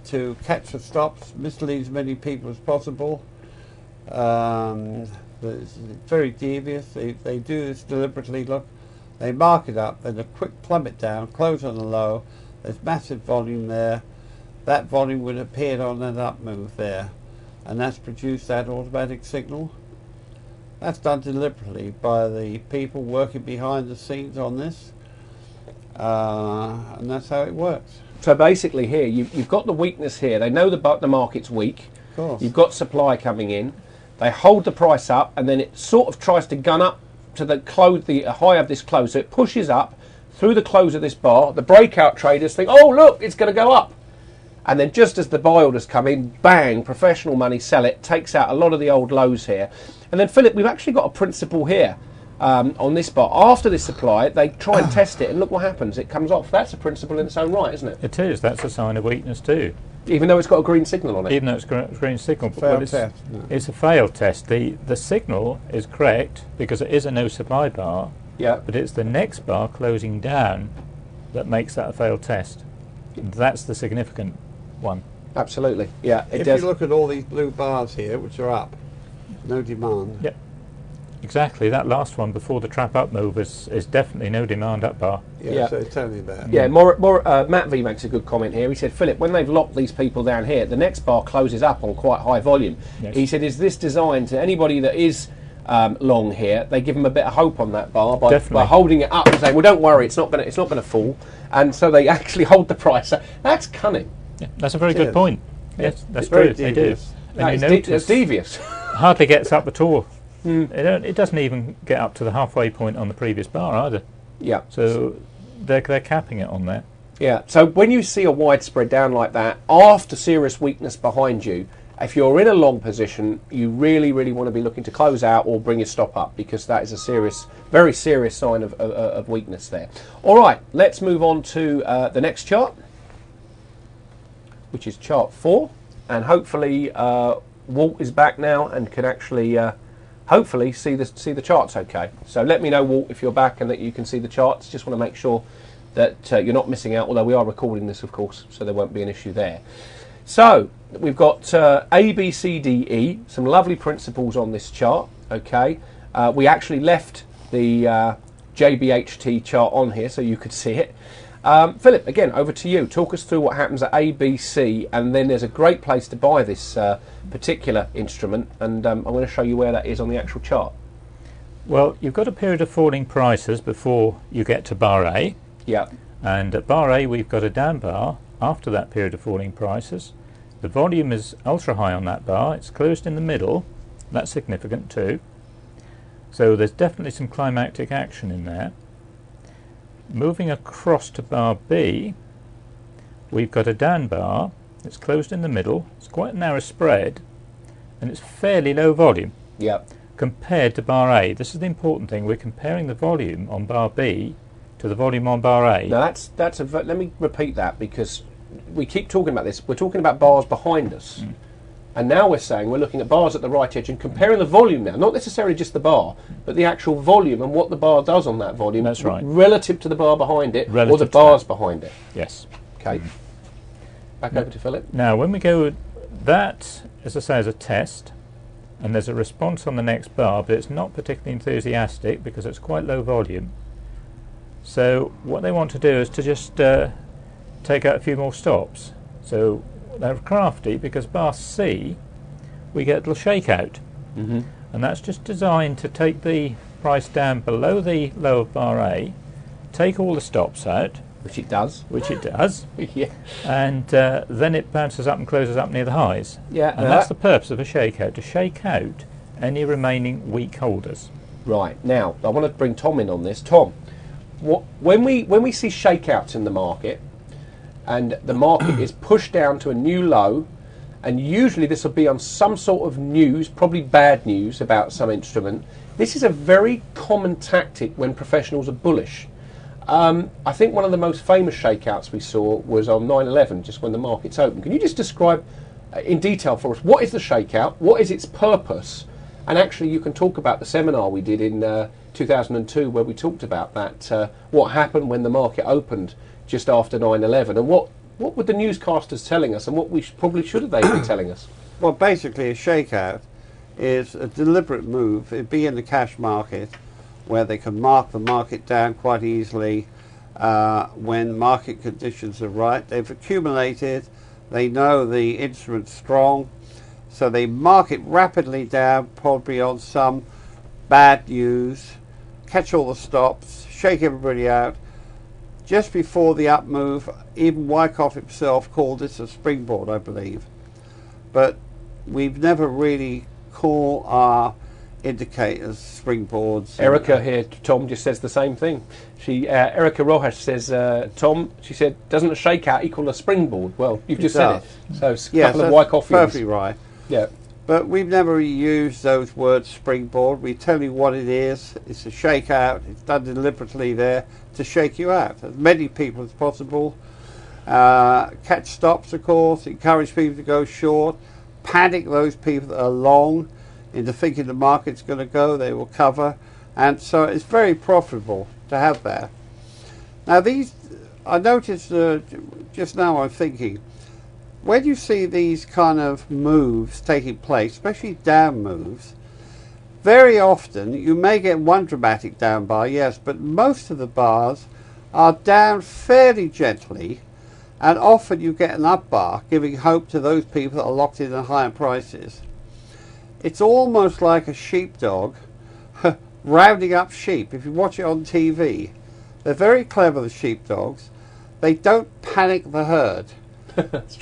to catch the stops, mislead as many people as possible. The It's very devious. They do this deliberately. Look, they mark it up, then a quick plummet down, close on the low. There's massive volume there. That volume would have appeared on an up move there, and that's produced that automatic signal. That's done deliberately by the people working behind the scenes on this, and that's how it works. So basically here, you've got the weakness here. They know the market's weak. Of course. You've got supply coming in. They hold the price up, and then it sort of tries to gun up to the high of this close. So it pushes up through the close of this bar. The breakout traders think, oh, look, it's going to go up. And then just as the buy orders come in, bang, professional money, sell it, takes out a lot of the old lows here. And then, Philip, we've actually got a principle here on this bar. After this supply, they try and test it, and look what happens. It comes off. That's a principle in its own right, isn't it? It is. That's a sign of weakness too. Even though it's got a green signal on it? Even though it's green signal. Failed test. It's a failed test. The signal is correct because it is a no supply bar, Yeah. but it's the next bar closing down that makes that a failed test. That's the significant one. Absolutely. Yeah, it If does. you look at all these blue bars here, which are up, no demand. Yep. Exactly. That last one before the trap up move is definitely no demand up bar. Yeah. So tell me about it. Yeah, Matt V makes a good comment here. He said, Philip, when they've locked these people down here, the next bar closes up on quite high volume. Yes. He said, is this designed to anybody that is long here? They give them a bit of hope on that bar by holding it up and saying, well, don't worry, it's not going to fall. And so they actually hold the price. That's cunning. Yeah, that's a very good point. Yes, that's very true. They do. devious. And you It's notice devious. hardly gets up at all. It doesn't even get up to the halfway point on the previous bar either. Yeah. So they're capping it on there. Yeah. So when you see a widespread down like that, after serious weakness behind you, if you're in a long position, you really, really want to be looking to close out or bring your stop up, because that is a serious, very serious sign of weakness there. All right, let's move on to the next chart, which is chart 4, and hopefully Walt is back now and can actually hopefully see the charts okay. So let me know, Walt, if you're back and that you can see the charts. Just want to make sure that you're not missing out, although we are recording this, of course, so there won't be an issue there. So we've got A, B, C, D, E, some lovely principles on this chart, okay. We actually left the JBHT chart on here so you could see it. Philip, again, over to you. Talk us through what happens at A, B, C, and then there's a great place to buy this particular instrument, and I'm going to show you where that is on the actual chart. Well, you've got a period of falling prices before you get to bar A. Yeah. And at bar A, we've got a down bar after that period of falling prices. The volume is ultra high on that bar. It's closed in the middle. That's significant too. So there's definitely some climactic action in there. Moving across to bar B, we've got a down bar. It's closed in the middle. It's quite a narrow spread, and it's fairly low volume. Yeah. Compared to bar A. This is the important thing. We're comparing the volume on bar B to the volume on bar A. Now let me repeat that, because we keep talking about this. We're talking about bars behind us. And now we're saying we're looking at bars at the right edge and comparing the volume now, not necessarily just the bar, but the actual volume and what the bar does on that volume. That's right. Relative to the bar behind it, Relative or the to bars behind it. Yes. Okay. Back over to Philip. Now, when we go, that, as I say, is a test, and there's a response on the next bar, but it's not particularly enthusiastic because it's quite low volume. So what they want to do is to just take out a few more stops. So they're crafty, because bar C, we get a little shakeout. And that's just designed to take the price down below the low of bar A, take all the stops out, Which it does. Yeah. and then it bounces up and closes up near the highs. Yeah. And that's the purpose of a shakeout, to shake out any remaining weak holders. Right. Now, I want to bring Tom in on this. Tom, when we see shakeouts in the market, and the market is pushed down to a new low, and usually this will be on some sort of news, probably bad news about some instrument. This is a very common tactic when professionals are bullish. I think one of the most famous shakeouts we saw was on 9/11, just when the markets opened. Can you just describe in detail for us what is the shakeout, what is its purpose, and actually you can talk about the seminar we did in 2002 where we talked about that, what happened when the market opened just after 9/11, and what were the newscasters telling us, and what we probably should have they been telling us? Well, basically a shakeout is a deliberate move. It'd be in the cash market where they can mark the market down quite easily when market conditions are right. They've accumulated, they know the instrument's strong, so they mark it rapidly down, probably on some bad news, catch all the stops, shake everybody out. Just before the up move, even Wyckoff himself called this a springboard, I believe. But we've never really called our indicators springboards. Erica here, Tom, just says the same thing. Erica Rojas says, Tom, she said, doesn't a shakeout equal a springboard? Well, you've just said it. So it's a couple of Wyckoff. Perfectly right. Yeah. But we've never used those words springboard. We tell you what it is. It's a shakeout. It's done deliberately there to shake you out. As many people as possible. Catch stops, of course. Encourage people to go short. Panic those people that are long into thinking the market's going to go. They will cover. And so it's very profitable to have that. Now these, I noticed just now I'm thinking, when you see these kind of moves taking place, especially down moves, very often you may get one dramatic down bar, yes, but most of the bars are down fairly gently, and often you get an up bar, giving hope to those people that are locked in at higher prices. It's almost like a sheepdog rounding up sheep. If you watch it on TV, they're very clever, the sheepdogs. They don't panic the herd.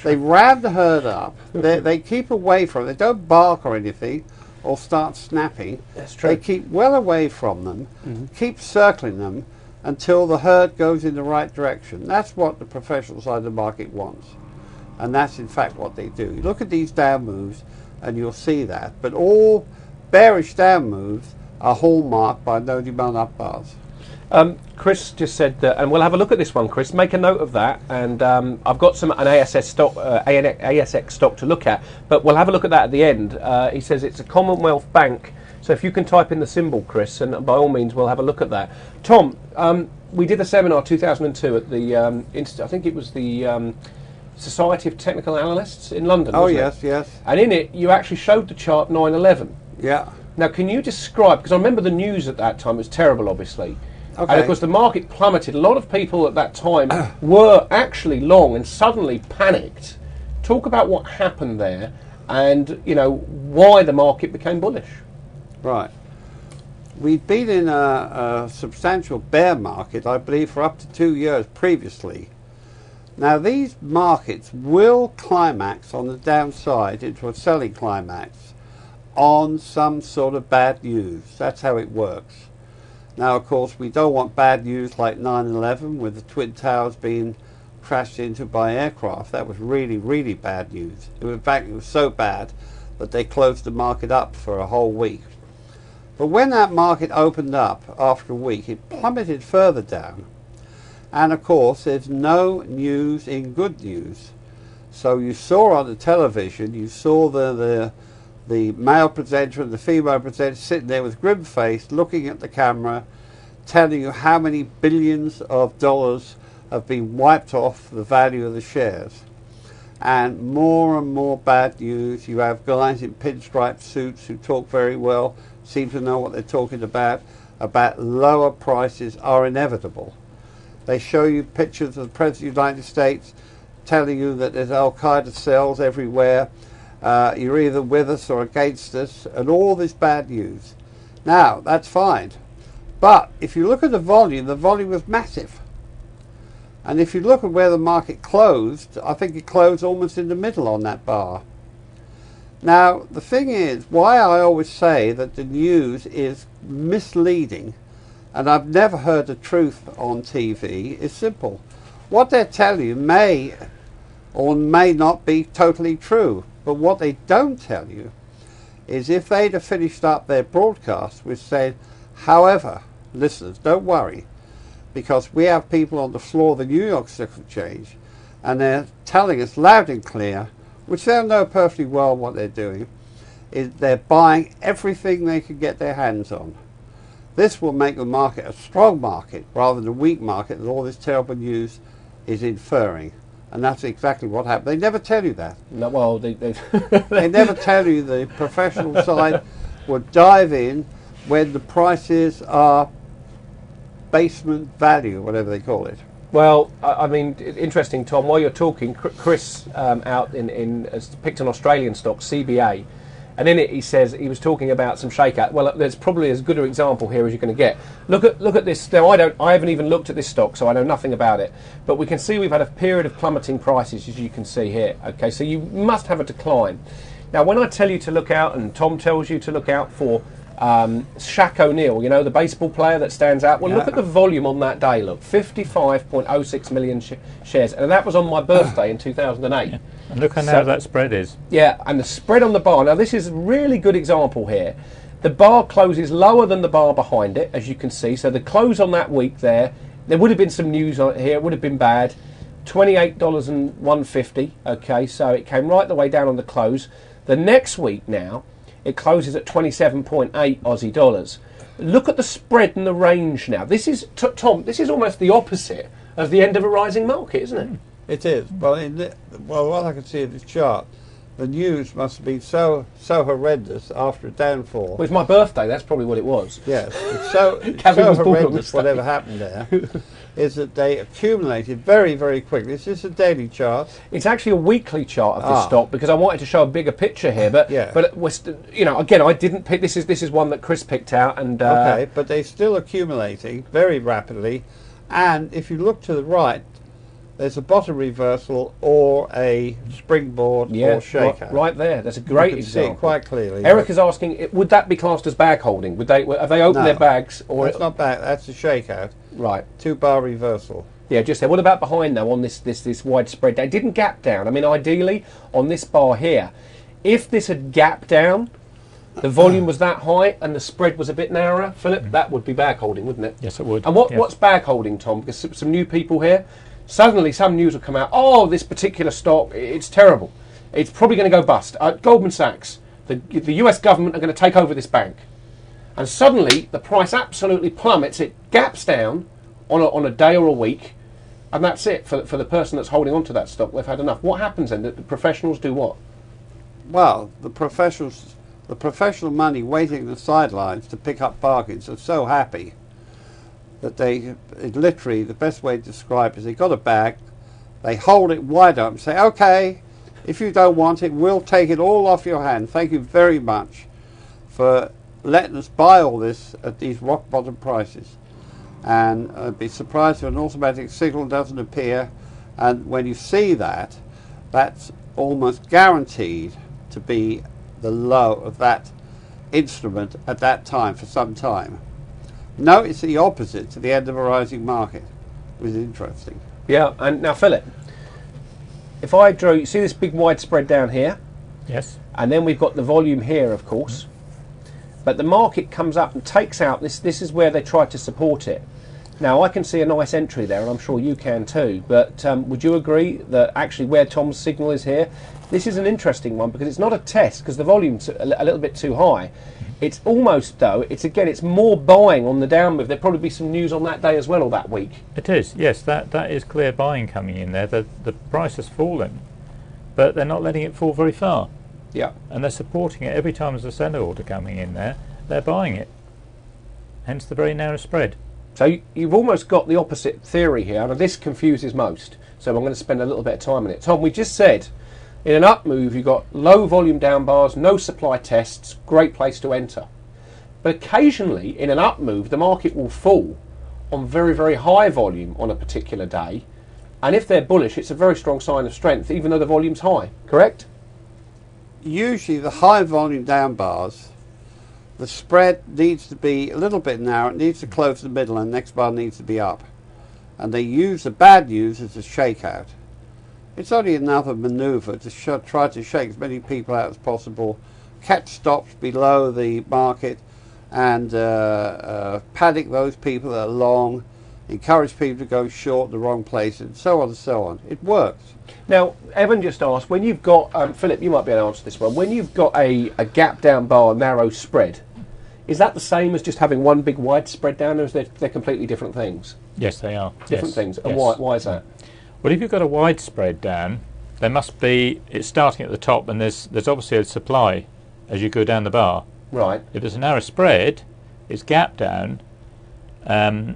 They round the herd up. They keep away from it. They don't bark or anything or start snapping. That's true. They keep well away from them, keep circling them until the herd goes in the right direction. That's what the professional side of the market wants. And that's in fact what they do. You look at these down moves and you'll see that. But all bearish down moves are hallmarked by no demand up bars. Chris just said that, and we'll have a look at this one, Chris. Make a note of that, and I've got an ASX stock to look at, but we'll have a look at that at the end. He says it's a Commonwealth Bank, so if you can type in the symbol, Chris, and by all means we'll have a look at that. Tom, we did a seminar 2002 at the I think it was the Society of Technical Analysts in London. Oh, wasn't it? yes. And in it, you actually showed the chart 9/11. Yeah. Now, can you describe? Because I remember the news at that time; it was terrible, obviously. Okay. And of course the market plummeted. A lot of people at that time were actually long and suddenly panicked. Talk about what happened there and, you know, why the market became bullish. Right. We'd been in a substantial bear market, I believe, for up to 2 years previously. Now these markets will climax on the downside into a selling climax on some sort of bad news. That's how it works. Now, of course, we don't want bad news like 9/11 with the Twin Towers being crashed into by aircraft. That was really, really bad news. In fact, it was so bad that they closed the market up for a whole week. But when that market opened up after a week, it plummeted further down. And, of course, there's no news in good news. So you saw on the television, you saw the male presenter and the female presenter sitting there with grim face, looking at the camera, telling you how many billions of dollars have been wiped off the value of the shares. And more bad news. You have guys in pinstripe suits who talk very well, seem to know what they're talking about lower prices are inevitable. They show you pictures of the President of the United States telling you that there's Al-Qaeda cells everywhere. You're either with us or against us, and all this bad news. Now, that's fine. But if you look at the volume was massive. And if you look at where the market closed, I think it closed almost in the middle on that bar. Now, the thing is, why I always say that the news is misleading, and I've never heard the truth on TV, is simple. What they're telling you may or may not be totally true. But what they don't tell you is if they'd have finished up their broadcast with saying, however, listeners, don't worry, because we have people on the floor of the New York Stock Exchange, and they're telling us loud and clear, which they'll know perfectly well what they're doing, is they're buying everything they can get their hands on. This will make the market a strong market rather than a weak market that all this terrible news is inferring. And that's exactly what happened. They never tell you that. No, well, they They never tell you the professional side will dive in when the prices are basement value, whatever they call it. Well, I mean, interesting, Tom. While you're talking, Chris out has picked an Australian stock, CBA, and in it he says he was talking about some shakeout. Well, there's probably as good an example here as you're going to get. Look at this. Now, I haven't even looked at this stock, so I know nothing about it. But we can see we've had a period of plummeting prices, as you can see here. Okay, so you must have a decline. Now, when I tell you to look out, and Tom tells you to look out for Shaq O'Neal, you know, the baseball player that stands out. Well, look at the volume on that day. Look, 55.06 million shares, and that was on my birthday in 2008. Yeah. And look how narrow that spread is. Yeah, and the spread on the bar. Now, this is a really good example here. The bar closes lower than the bar behind it, as you can see. So the close on that week there would have been some news on it here. It would have been bad. $28.150. Okay, so it came right the way down on the close. The next week now, it closes at 27.8 Aussie dollars. Look at the spread and the range now. This is, Tom, this is almost the opposite of the end of a rising market, isn't it? It is. Well, what I can see in this chart, the news must have been so horrendous after a downfall. Well, it's my birthday, that's probably what it was. Yes, it's so Was born on horrendous whatever happened there, is that they accumulated very, very quickly. Is this a daily chart? It's actually a weekly chart of this stock because I wanted to show a bigger picture here, but but you know, again, I didn't pick this. Is one that Chris picked out, and okay, but they're still accumulating very rapidly, and if you look to the right, there's a bottom reversal or a springboard or shakeout. Right there. That's a great example. example. See it quite clearly. Eric is asking, would that be classed as bag holding? Have they opened their bags? Or it's not bag. That's a shakeout. Right. 2-bar reversal. Yeah, just there. What about behind though on this widespread? They didn't gap down. I mean, ideally on this bar here, if this had gapped down, the volume was that high and the spread was a bit narrower, Philip, that would be bag holding, wouldn't it? Yes, it would. And what's bag holding, Tom? Because some new people here. Suddenly some news will come out, oh, this particular stock, it's terrible. It's probably going to go bust. Goldman Sachs, the US government are going to take over this bank. And suddenly the price absolutely plummets. It gaps down on a day or a week, and that's it for the person that's holding on to that stock. They've had enough. What happens then? The professionals do what? Well, the professional money waiting on the sidelines to pick up bargains are so happy that literally, the best way to describe it is they got a bag, they hold it wide up and say, okay, if you don't want it, we'll take it all off your hand. Thank you very much for letting us buy all this at these rock bottom prices. And I'd be surprised if an automatic signal doesn't appear. And when you see that, that's almost guaranteed to be the low of that instrument at that time for some time. No, it's the opposite to the end of a rising market, which is interesting. Yeah, and now Philip, if I drew, you see this big wide spread down here? Yes. And then we've got the volume here, of course. But the market comes up and takes out, this is where they try to support it. Now, I can see a nice entry there, and I'm sure you can too, but would you agree that actually where Tom's signal is here, this is an interesting one because it's not a test because the volume's a little bit too high. It's almost, though, it's more buying on the down move. There'll probably be some news on that day as well, or that week. It is, yes, that is clear buying coming in there. The price has fallen, but they're not letting it fall very far. Yeah. And they're supporting it every time there's a seller order coming in there, they're buying it. Hence the very narrow spread. So you've almost got the opposite theory here, and this confuses most. So I'm going to spend a little bit of time on it. Tom, we just said, in an up move, you've got low volume down bars, no supply tests, great place to enter. But occasionally, in an up move, the market will fall on very, very high volume on a particular day. And if they're bullish, it's a very strong sign of strength, even though the volume's high. Correct? Usually the high volume down bars, the spread needs to be a little bit narrow. It needs to close the middle, and the next bar needs to be up. And they use the bad news as a shakeout. It's only another maneuver to try to shake as many people out as possible, catch stops below the market, and panic those people that are long, encourage people to go short the wrong place, and so on and so on. It works. Now, Evan just asked, when you've got, Philip, you might be able to answer this one, when you've got a gap down bar, narrow spread, is that the same as just having one big wide spread down, or is they're completely different things? Yes, they are. Different things. And yes. why is that? Well, if you've got a wide spread down, there must be, it's starting at the top, and there's obviously a supply as you go down the bar. Right. If it's a narrow spread, it's gap down. If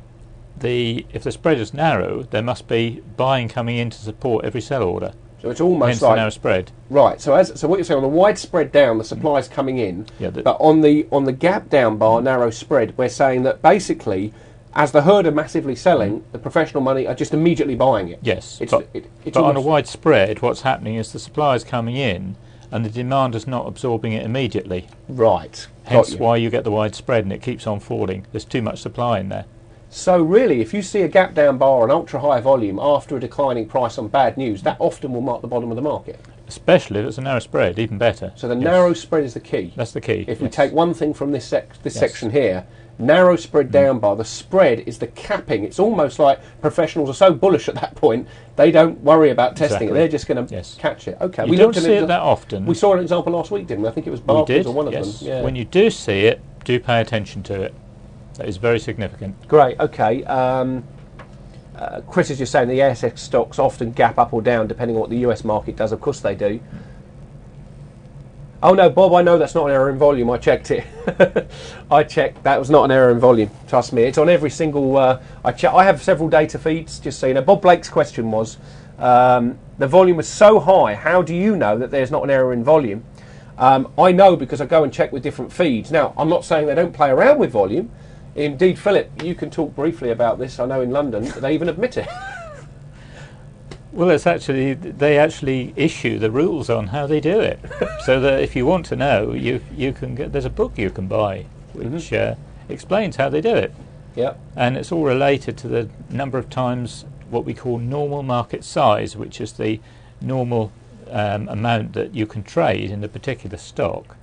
the spread is narrow, there must be buying coming in to support every sell order. So it's almost Hence like the narrow spread. Right. So what you're saying, on the wide spread down, the supply is coming in. Yeah, but on the gap down bar, narrow spread, we're saying that basically, as the herd are massively selling, the professional money are just immediately buying it. Yes. It's but on a wide spread, what's happening is the supply is coming in, and the demand is not absorbing it immediately. Right. Hence why you get the wide spread, and it keeps on falling. There's too much supply in there. So really, if you see a gap down bar on ultra high volume after a declining price on bad news, that often will mark the bottom of the market. Especially if it's a narrow spread, even better. So the narrow spread is the key. That's the key. If we take one thing from this section here, narrow spread down bar, the spread is the capping. It's almost like professionals are so bullish at that point, they don't worry about testing it. They're just going to catch it. Okay. We don't see it that often. We saw an example last week, didn't we? I think it was Barclays or one of them. Yeah. When you do see it, do pay attention to it. That is very significant. Great, okay. Chris is just saying the ASX stocks often gap up or down depending on what the US market does. Of course they do. Oh no, Bob, I know that's not an error in volume. I checked it. I checked. That was not an error in volume. Trust me. It's on every single... I have several data feeds, just so you know. Bob Blake's question was, the volume was so high, how do you know that there's not an error in volume? I know because I go and check with different feeds. Now, I'm not saying they don't play around with volume. Indeed, Philip, you can talk briefly about this. I know in London they even admit it. Well, it's actually, they actually issue the rules on how they do it, so that if you want to know, you can get. There's a book you can buy which explains how they do it. Yeah. And it's all related to the number of times what we call normal market size, which is the normal amount that you can trade in a particular stock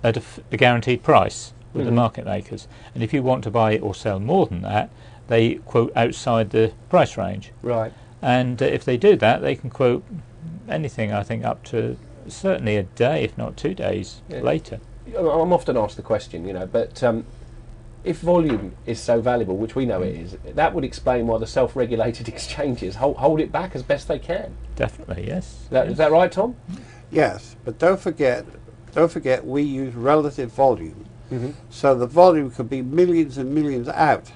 at a guaranteed price with the market makers. And if you want to buy or sell more than that, they quote outside the price range. Right. And if they do that, they can quote anything, I think, up to certainly a day, if not 2 days later. I'm often asked the question, but if volume is so valuable, which we know it is, that would explain why the self-regulated exchanges hold it back as best they can. Definitely, yes. Is that right, Tom? Yes, but don't forget we use relative volume. So the volume could be millions and millions out.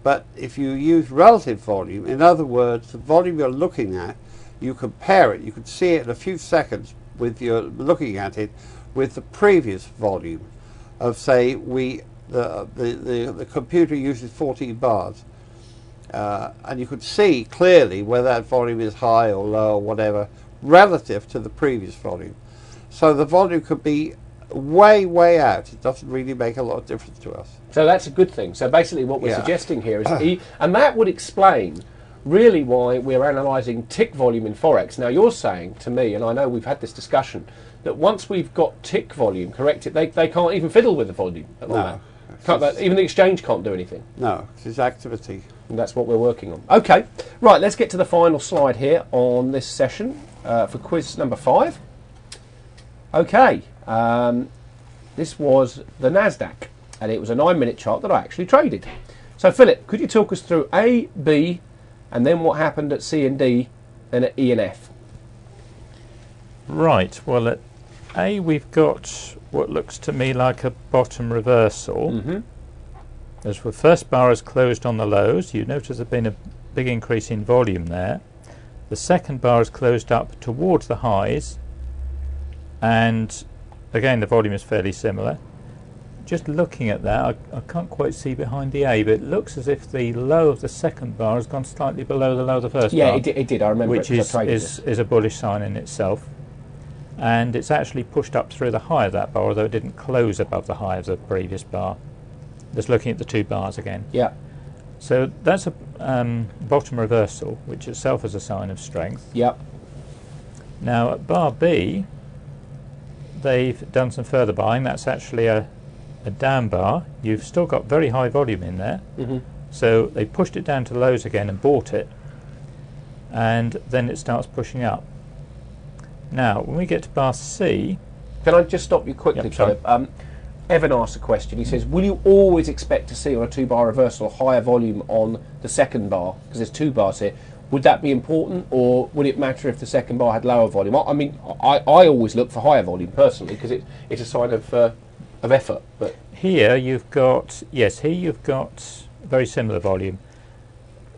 But if you use relative volume, in other words, the volume you're looking at, you compare it, you can see it in a few seconds with your looking at it with the previous volume of, say, the computer uses 14 bars. And you could see clearly whether that volume is high or low or whatever relative to the previous volume. So the volume could be way out. It doesn't really make a lot of difference to us. So that's a good thing. So basically what we're suggesting here is, and that would explain really why we're analysing tick volume in Forex. Now you're saying to me, and I know we've had this discussion, that once we've got tick volume corrected, they can't even fiddle with the volume. No. Even the exchange can't do anything. No, it's activity. And that's what we're working on. Okay, right, let's get to the final slide here on this session for quiz number 5. Okay, this was the NASDAQ, and it was a 9-minute chart that I actually traded. So Philip, could you talk us through A, B, and then what happened at C and D, then at E and F? Right, well at A we've got what looks to me like a bottom reversal. As the first bar has closed on the lows, you notice there's been a big increase in volume there. The second bar has closed up towards the highs, and again the volume is fairly similar. Just looking at that, I can't quite see behind the A, but it looks as if the low of the second bar has gone slightly below the low of the first bar. Yeah, it did. I remember which is a bullish sign in itself. And it's actually pushed up through the high of that bar, although it didn't close above the high of the previous bar. Just looking at the 2 bars again. Yeah. So that's a bottom reversal, which itself is a sign of strength. Yep. Now at bar B, they've done some further buying. That's actually a down bar. You've still got very high volume in there. So they pushed it down to lows again and bought it, and then it starts pushing up. Now when we get to bar C, can I just stop you quickly, Philip? Evan asked a question. He says, will you always expect to see on a 2-bar reversal higher volume on the second bar, because there's 2 bars here, Would that be important, or would it matter if the second bar had lower volume? I mean, I always look for higher volume personally because it's a sign of effort. But here you've got very similar volume.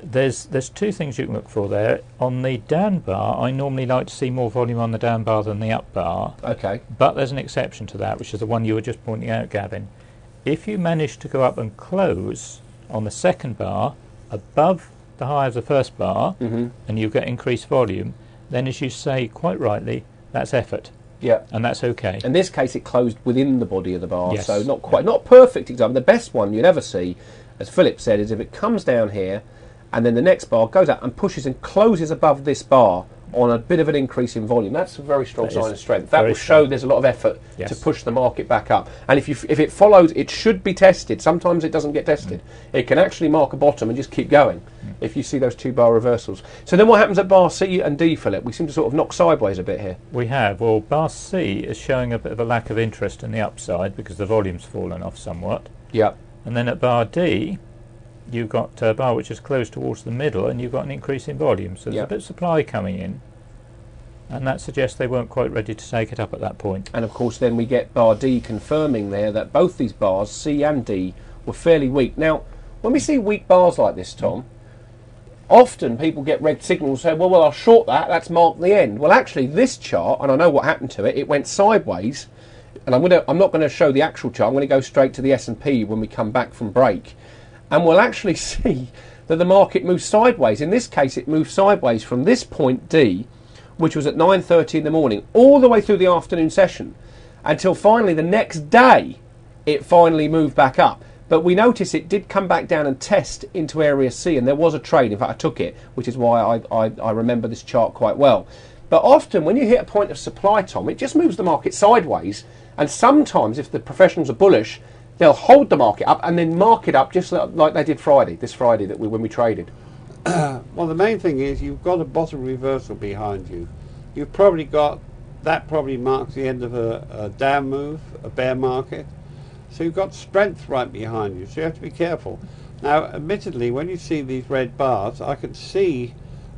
There's two things you can look for there. On the down bar, I normally like to see more volume on the down bar than the up bar. Okay. But there's an exception to that, which is the one you were just pointing out, Gavin. If you manage to go up and close on the second bar above the high of the first bar, and you get increased volume, then, as you say quite rightly, that's effort. Yeah. And that's okay. In this case, it closed within the body of the bar, Yes. so not quite, not a perfect example. The best one you'd ever see, as Philip said, is if it comes down here, and then the next bar goes up and pushes and closes above this bar on a bit of an increase in volume. That's a very strong sign of strength. That will show there's a lot of effort to push the market back up. And if it follows, it should be tested. Sometimes it doesn't get tested. It can actually mark a bottom and just keep going if you see those two bar reversals. So then what happens at bar C and D, Philip? We seem to sort of knock sideways a bit here. We have. Well, bar C is showing a bit of a lack of interest in the upside because the volume's fallen off somewhat. Yeah. And then at bar D, you've got a bar which is close towards the middle, and you've got an increase in volume. So there's a bit of supply coming in, and that suggests they weren't quite ready to take it up at that point. And of course then we get bar D confirming there that both these bars, C and D, were fairly weak. Now, when we see weak bars like this, Tom, often people get red signals and say, well, I'll short that, that's marked the end. Well, actually, this chart, and I know what happened to it, it went sideways, and I'm not going to show the actual chart, I'm going to go straight to the S&P when we come back from break, and we'll actually see that the market moves sideways. In this case, it moved sideways from this point D, which was at 9:30 in the morning, all the way through the afternoon session, until finally the next day, it finally moved back up. But we notice it did come back down and test into area C, and there was a trade. In fact, I took it, which is why I remember this chart quite well. But often, when you hit a point of supply, Tom, it just moves the market sideways. And sometimes, if the professionals are bullish, they'll hold the market up and then mark it up just like they did this Friday when we traded. Well, the main thing is you've got a bottom reversal behind you. You've probably got, that probably marks the end of a down move, a bear market. So you've got strength right behind you, so you have to be careful. Now, admittedly, when you see these red bars, I can see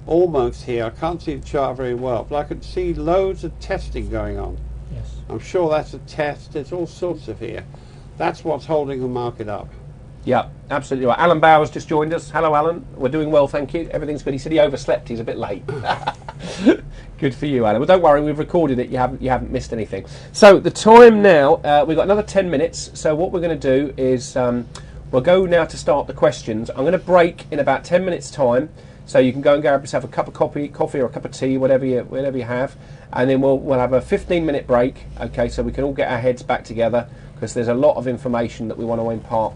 almost here, I can't see the chart very well, but I can see loads of testing going on. Yes. I'm sure that's a test, there's all sorts of here. That's what's holding the market up. Yeah, absolutely right. Alan Bowers just joined us. Hello, Alan. We're doing well, thank you. Everything's good. He said he overslept. He's a bit late. Good for you, Alan. Well, don't worry. We've recorded it. You haven't missed anything. So the time now, we've got another 10 minutes. So what we're going to do is we'll go now to start the questions. I'm going to break in about 10 minutes' time. So you can go and grab yourself a cup of coffee or a cup of tea, whatever you have, and then we'll have a 15-minute break. Okay, so we can all get our heads back together because there's a lot of information that we want to impart.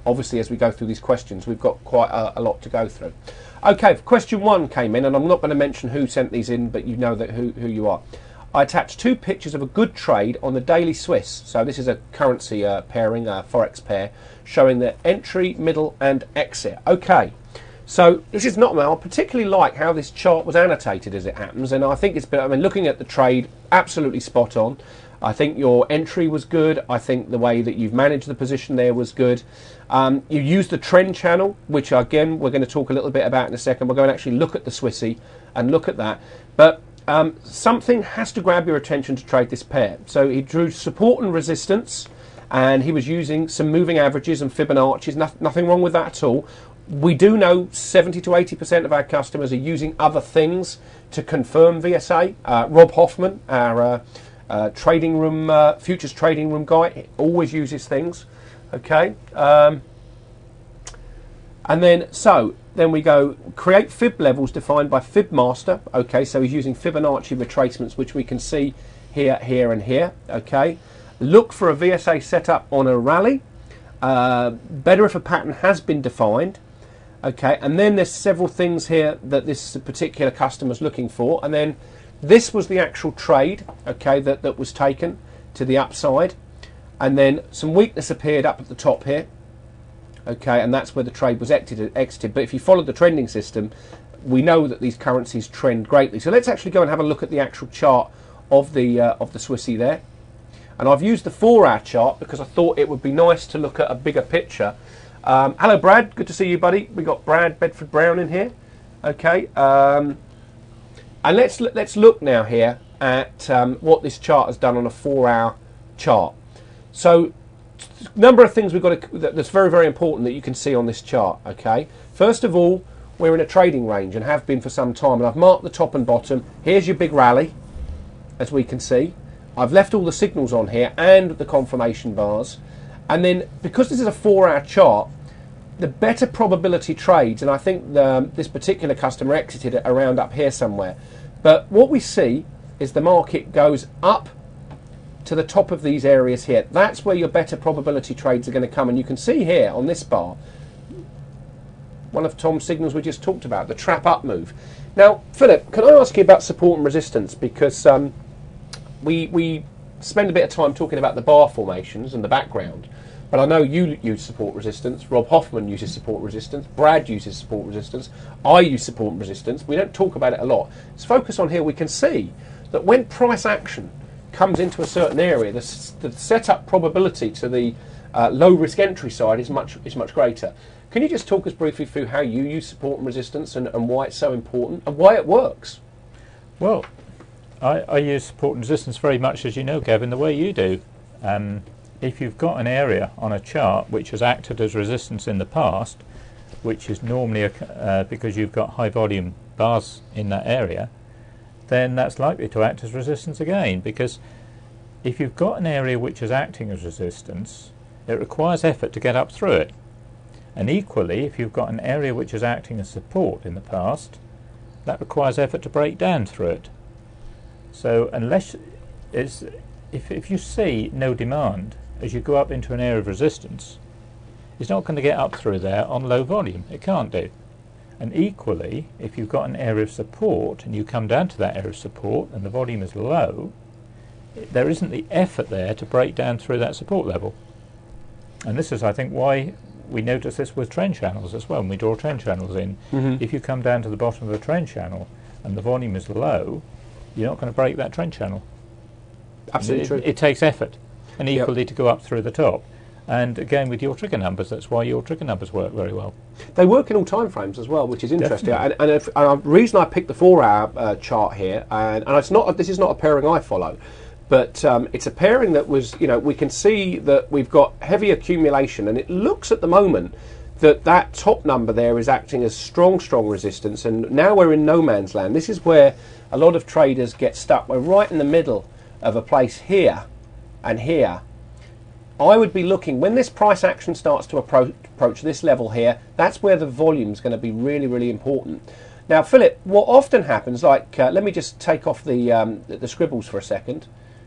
Obviously, as we go through these questions, we've got quite a lot to go through. Okay, question 1 came in, and I'm not going to mention who sent these in, but you know that who you are. I attached 2 pictures of a good trade on the daily Swiss. So this is a currency pairing, a forex pair, showing the entry, middle, and exit. Okay, so this is not, I particularly like how this chart was annotated as it happens, and I think it's been, looking at the trade, absolutely spot on. I think your entry was good. I think the way that you've managed the position there was good. You used the trend channel, which again we're going to talk a little bit about in a second. We're going to actually look at the Swissy and look at that. But something has to grab your attention to trade this pair. So he drew support and resistance, and he was using some moving averages and Fibonacci's. Nothing wrong with that at all. We do know 70 to 80% of our customers are using other things to confirm VSA. Rob Hoffman, our trading room, futures trading room guy, always uses things. Okay, and then we go create fib levels defined by Fibmaster. Okay, so he's using Fibonacci retracements, which we can see here, here, and here. Okay, look for a VSA setup on a rally. Better if a pattern has been defined. Okay, and then there's several things here that this particular customer's looking for, and then this was the actual trade, okay, that was taken to the upside, and then some weakness appeared up at the top here, okay, and that's where the trade was exited. But if you follow the trending system, we know that these currencies trend greatly. So let's actually go and have a look at the actual chart of the Swissy there. And I've used the 4-hour chart because I thought it would be nice to look at a bigger picture. Hello, Brad. Good to see you, buddy. We got Brad Bedford Brown in here. Okay, and let's look now here at what this chart has done on a 4-hour chart. So, number of things we've got that's very, very important that you can see on this chart. Okay, first of all, we're in a trading range and have been for some time, and I've marked the top and bottom. Here's your big rally, as we can see. I've left all the signals on here and the confirmation bars, and then because this is a 4-hour chart, the better probability trades, and I think this particular customer exited it around up here somewhere, but what we see is the market goes up to the top of these areas here. That's where your better probability trades are going to come, and you can see here on this bar one of Tom's signals we just talked about, the trap up move. Now, Philip, can I ask you about support and resistance, because we spend a bit of time talking about the bar formations and the background, but I know you use support resistance, Rob Hoffman uses support resistance, Brad uses support resistance, I use support and resistance. We don't talk about it a lot. Let's focus on here. We can see that when price action comes into a certain area, the setup probability to the low risk entry side is much greater. Can you just talk us briefly through how you use support and resistance and why it's so important and why it works? Well, I use support and resistance very much, as you know, Gavin, the way you do. If you've got an area on a chart which has acted as resistance in the past, which is normally because you've got high volume bars in that area, then that's likely to act as resistance again, because if you've got an area which is acting as resistance, it requires effort to get up through it. And equally, if you've got an area which is acting as support in the past, that requires effort to break down through it. So unless if you see no demand as you go up into an area of resistance, it's not going to get up through there on low volume. It can't do. And equally, if you've got an area of support and you come down to that area of support and the volume is low, there isn't the effort there to break down through that support level. And this is, I think, why we notice this with trend channels as well. When we draw trend channels in, if you come down to the bottom of the trend channel and the volume is low, you're not going to break that trend channel. Absolutely true. It takes effort, and equally to go up through the top. And again, with your trigger numbers, that's why your trigger numbers work very well. They work in all time frames as well, which is interesting. And the reason I picked the 4-hour chart here, and it's not, this is not a pairing I follow, but it's a pairing that was, we can see that we've got heavy accumulation, and it looks at the moment that top number there is acting as strong resistance, and now we're in no man's land. This is where a lot of traders get stuck. We're right in the middle of a place here and here. I would be looking, when this price action starts to approach this level here, that's where the volume is going to be really, really important. Now, Philip, what often happens, like, let me just take off the scribbles for a second.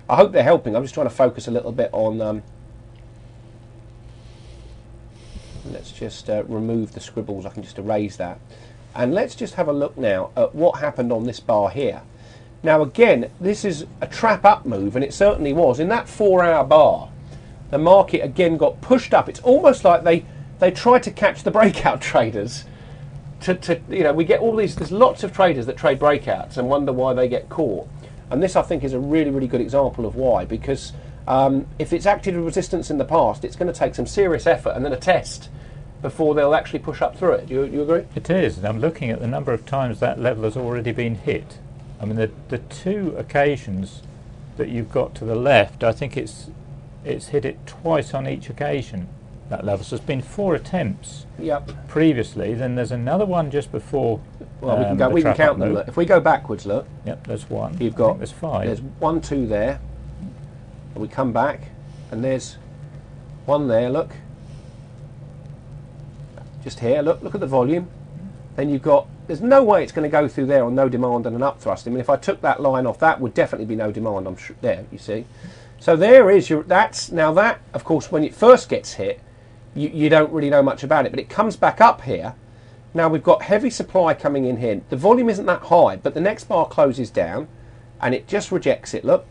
I hope they're helping. I'm just trying to focus a little bit on... let's just remove the scribbles. I can just erase that. And let's just have a look now at what happened on this bar here. Now, again, this is a trap up move, and it certainly was. In that 4-hour bar, the market again got pushed up. It's almost like they tried to catch the breakout traders. We get all these. There's lots of traders that trade breakouts and wonder why they get caught. And this, I think, is a really, really good example of why. Because if it's acted as resistance in the past, it's going to take some serious effort and then a test before they'll actually push up through it. Do you agree? It is. And I'm looking at the number of times that level has already been hit. I mean, the two occasions that you've got to the left, I think it's hit it twice on each occasion, that level. So there's been 4 attempts previously. Then there's another one just before. Well, we can count them. Look. If we go backwards, look. Yep, there's one. You've got. There's 5. There's 1, 2 there. And we come back, and there's 1 there. Look. Just here. Look at the volume. Then you've got. There's no way it's going to go through there on no demand and an up thrust. I mean, if I took that line off, that would definitely be no demand. I'm sure. There, you see. So there is your. Now that, of course, when it first gets hit, you don't really know much about it, but it comes back up here. Now we've got heavy supply coming in here. The volume isn't that high, but the next bar closes down, and it just rejects it. Look.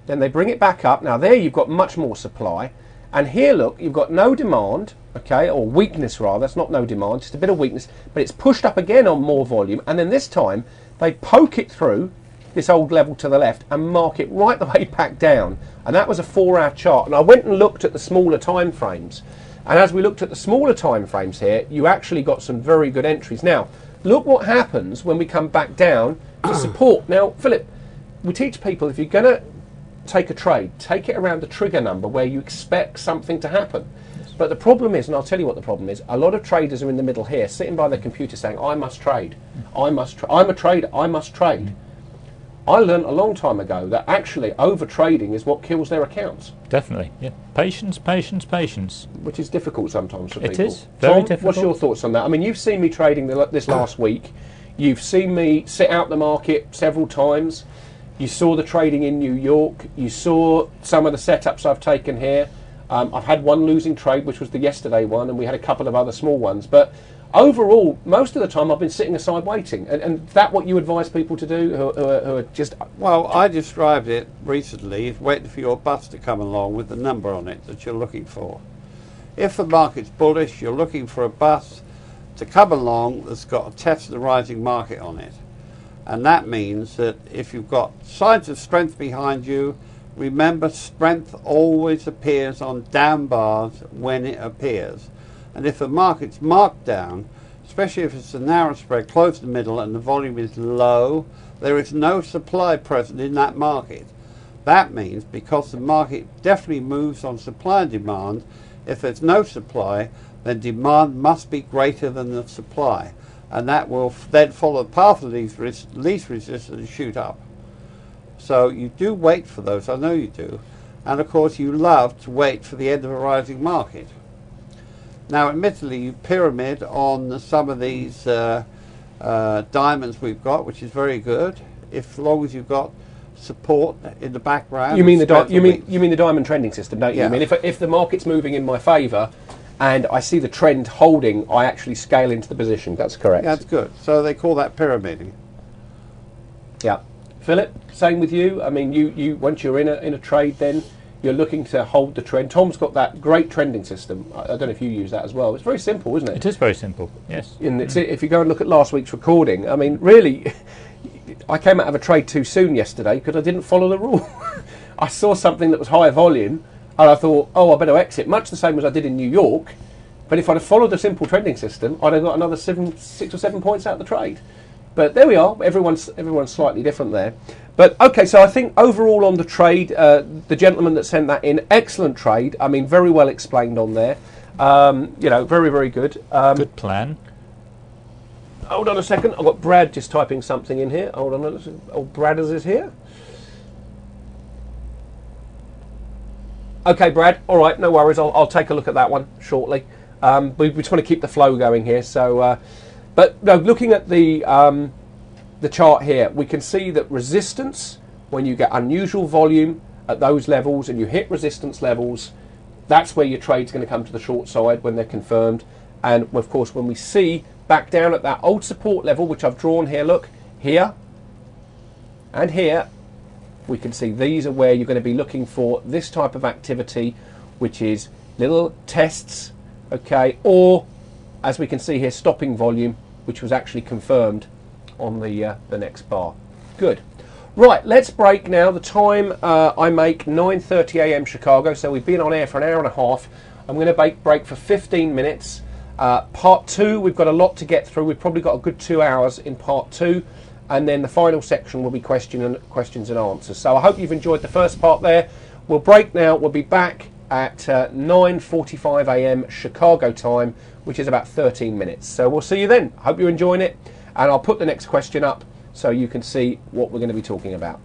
Then they bring it back up. Now there you've got much more supply, and here look, you've got no demand. Okay, or weakness rather. That's not no demand, just a bit of weakness. But it's pushed up again on more volume, and then this time they poke it through this old level to the left and mark it right the way back down. And that was a 4-hour chart. And I went and looked at the smaller time frames. And as we looked at the smaller time frames here, you actually got some very good entries. Now, Look what happens when we come back down to support. Now, Philip, we teach people if you're going to take a trade, take it around the trigger number where you expect something to happen. But the problem is, and I'll tell you what the problem is, a lot of traders are in the middle here, sitting by their computer saying, I must trade, I'm a trader, I must trade. I learned a long time ago that actually over-trading is what kills their accounts. Definitely, yeah. Patience, patience, patience. Which is difficult sometimes for people. It is, very Tom, difficult. what's your thoughts on that? I mean, you've seen me trading this last week. You've seen me sit out the market several times. You saw the trading in New York. You saw some of the setups I've taken here. I've had one losing trade, which was the yesterday one, and we had a couple of other small ones. But overall, most of the time I've been sitting aside waiting. And is that what you advise people to do who are just... Well, I described it recently as waiting for your bus to come along with the number on it that you're looking for. If the market's bullish, you're looking for a bus to come along that's got a test of the rising market on it. And that means that if you've got signs of strength behind you, remember, strength always appears on down bars when it appears. And if the market's marked down, especially if it's a narrow spread, close to the middle, and the volume is low, there is no supply present in that market. That means, because the market definitely moves on supply and demand, if there's no supply, then demand must be greater than the supply. And that will then follow the path of least resistance and shoot up. So you do wait for those, I know you do. And of course you love to wait for the end of a rising market. Now admittedly you pyramid on some of these diamonds we've got, which is very good, as long as you've got support in the background. You mean the diamond trending system, don't you? Yeah. I mean, if the market's moving in my favour and I see the trend holding, I actually scale into the position. That's correct. That's good. So they call that pyramiding. Yeah. Philip, same with you. I mean, you once you're in a trade, then you're looking to hold the trend. Tom's got that great trending system. I don't know if you use that as well. It's very simple, isn't it? It is very simple, yes. And if you go and look at last week's recording, I mean, really, I came out of a trade too soon yesterday because I didn't follow the rule. I saw something that was higher volume, and I thought, oh, I better exit, much the same as I did in New York. But if I'd have followed the simple trending system, I'd have got another 6 or 7 points out of the trade. But there we are. Everyone's slightly different there. But okay, so I think overall on the trade, the gentleman that sent that in, excellent trade. I mean, very well explained on there. You know, very, very good. Good plan. Hold on a second. I've got Brad just typing something in here. Hold on. Oh, Brad is here. Okay, Brad. All right, no worries. I'll take a look at that one shortly. We just want to keep the flow going here. So. But no, looking at the chart here, we can see that resistance, when you get unusual volume at those levels and you hit resistance levels, that's where your trade's going to come to the short side when they're confirmed. And of course, when we see back down at that old support level, which I've drawn here, look, here and here, we can see these are where you're going to be looking for this type of activity, which is little tests, okay, or as we can see here, stopping volume, which was actually confirmed on the next bar. Good. Right, let's break now. The time I make 9:30 a.m. Chicago, so we've been on air for an hour and a half. I'm going to break for 15 minutes. Part 2, we've got a lot to get through. We've probably got a good 2 hours in part 2, and then the final section will be questions and answers. So I hope you've enjoyed the first part there. We'll break now. We'll be back at 9:45 a.m. Chicago time, which is about 13 minutes. So we'll see you then. Hope you're enjoying it, and I'll put the next question up so you can see what we're going to be talking about.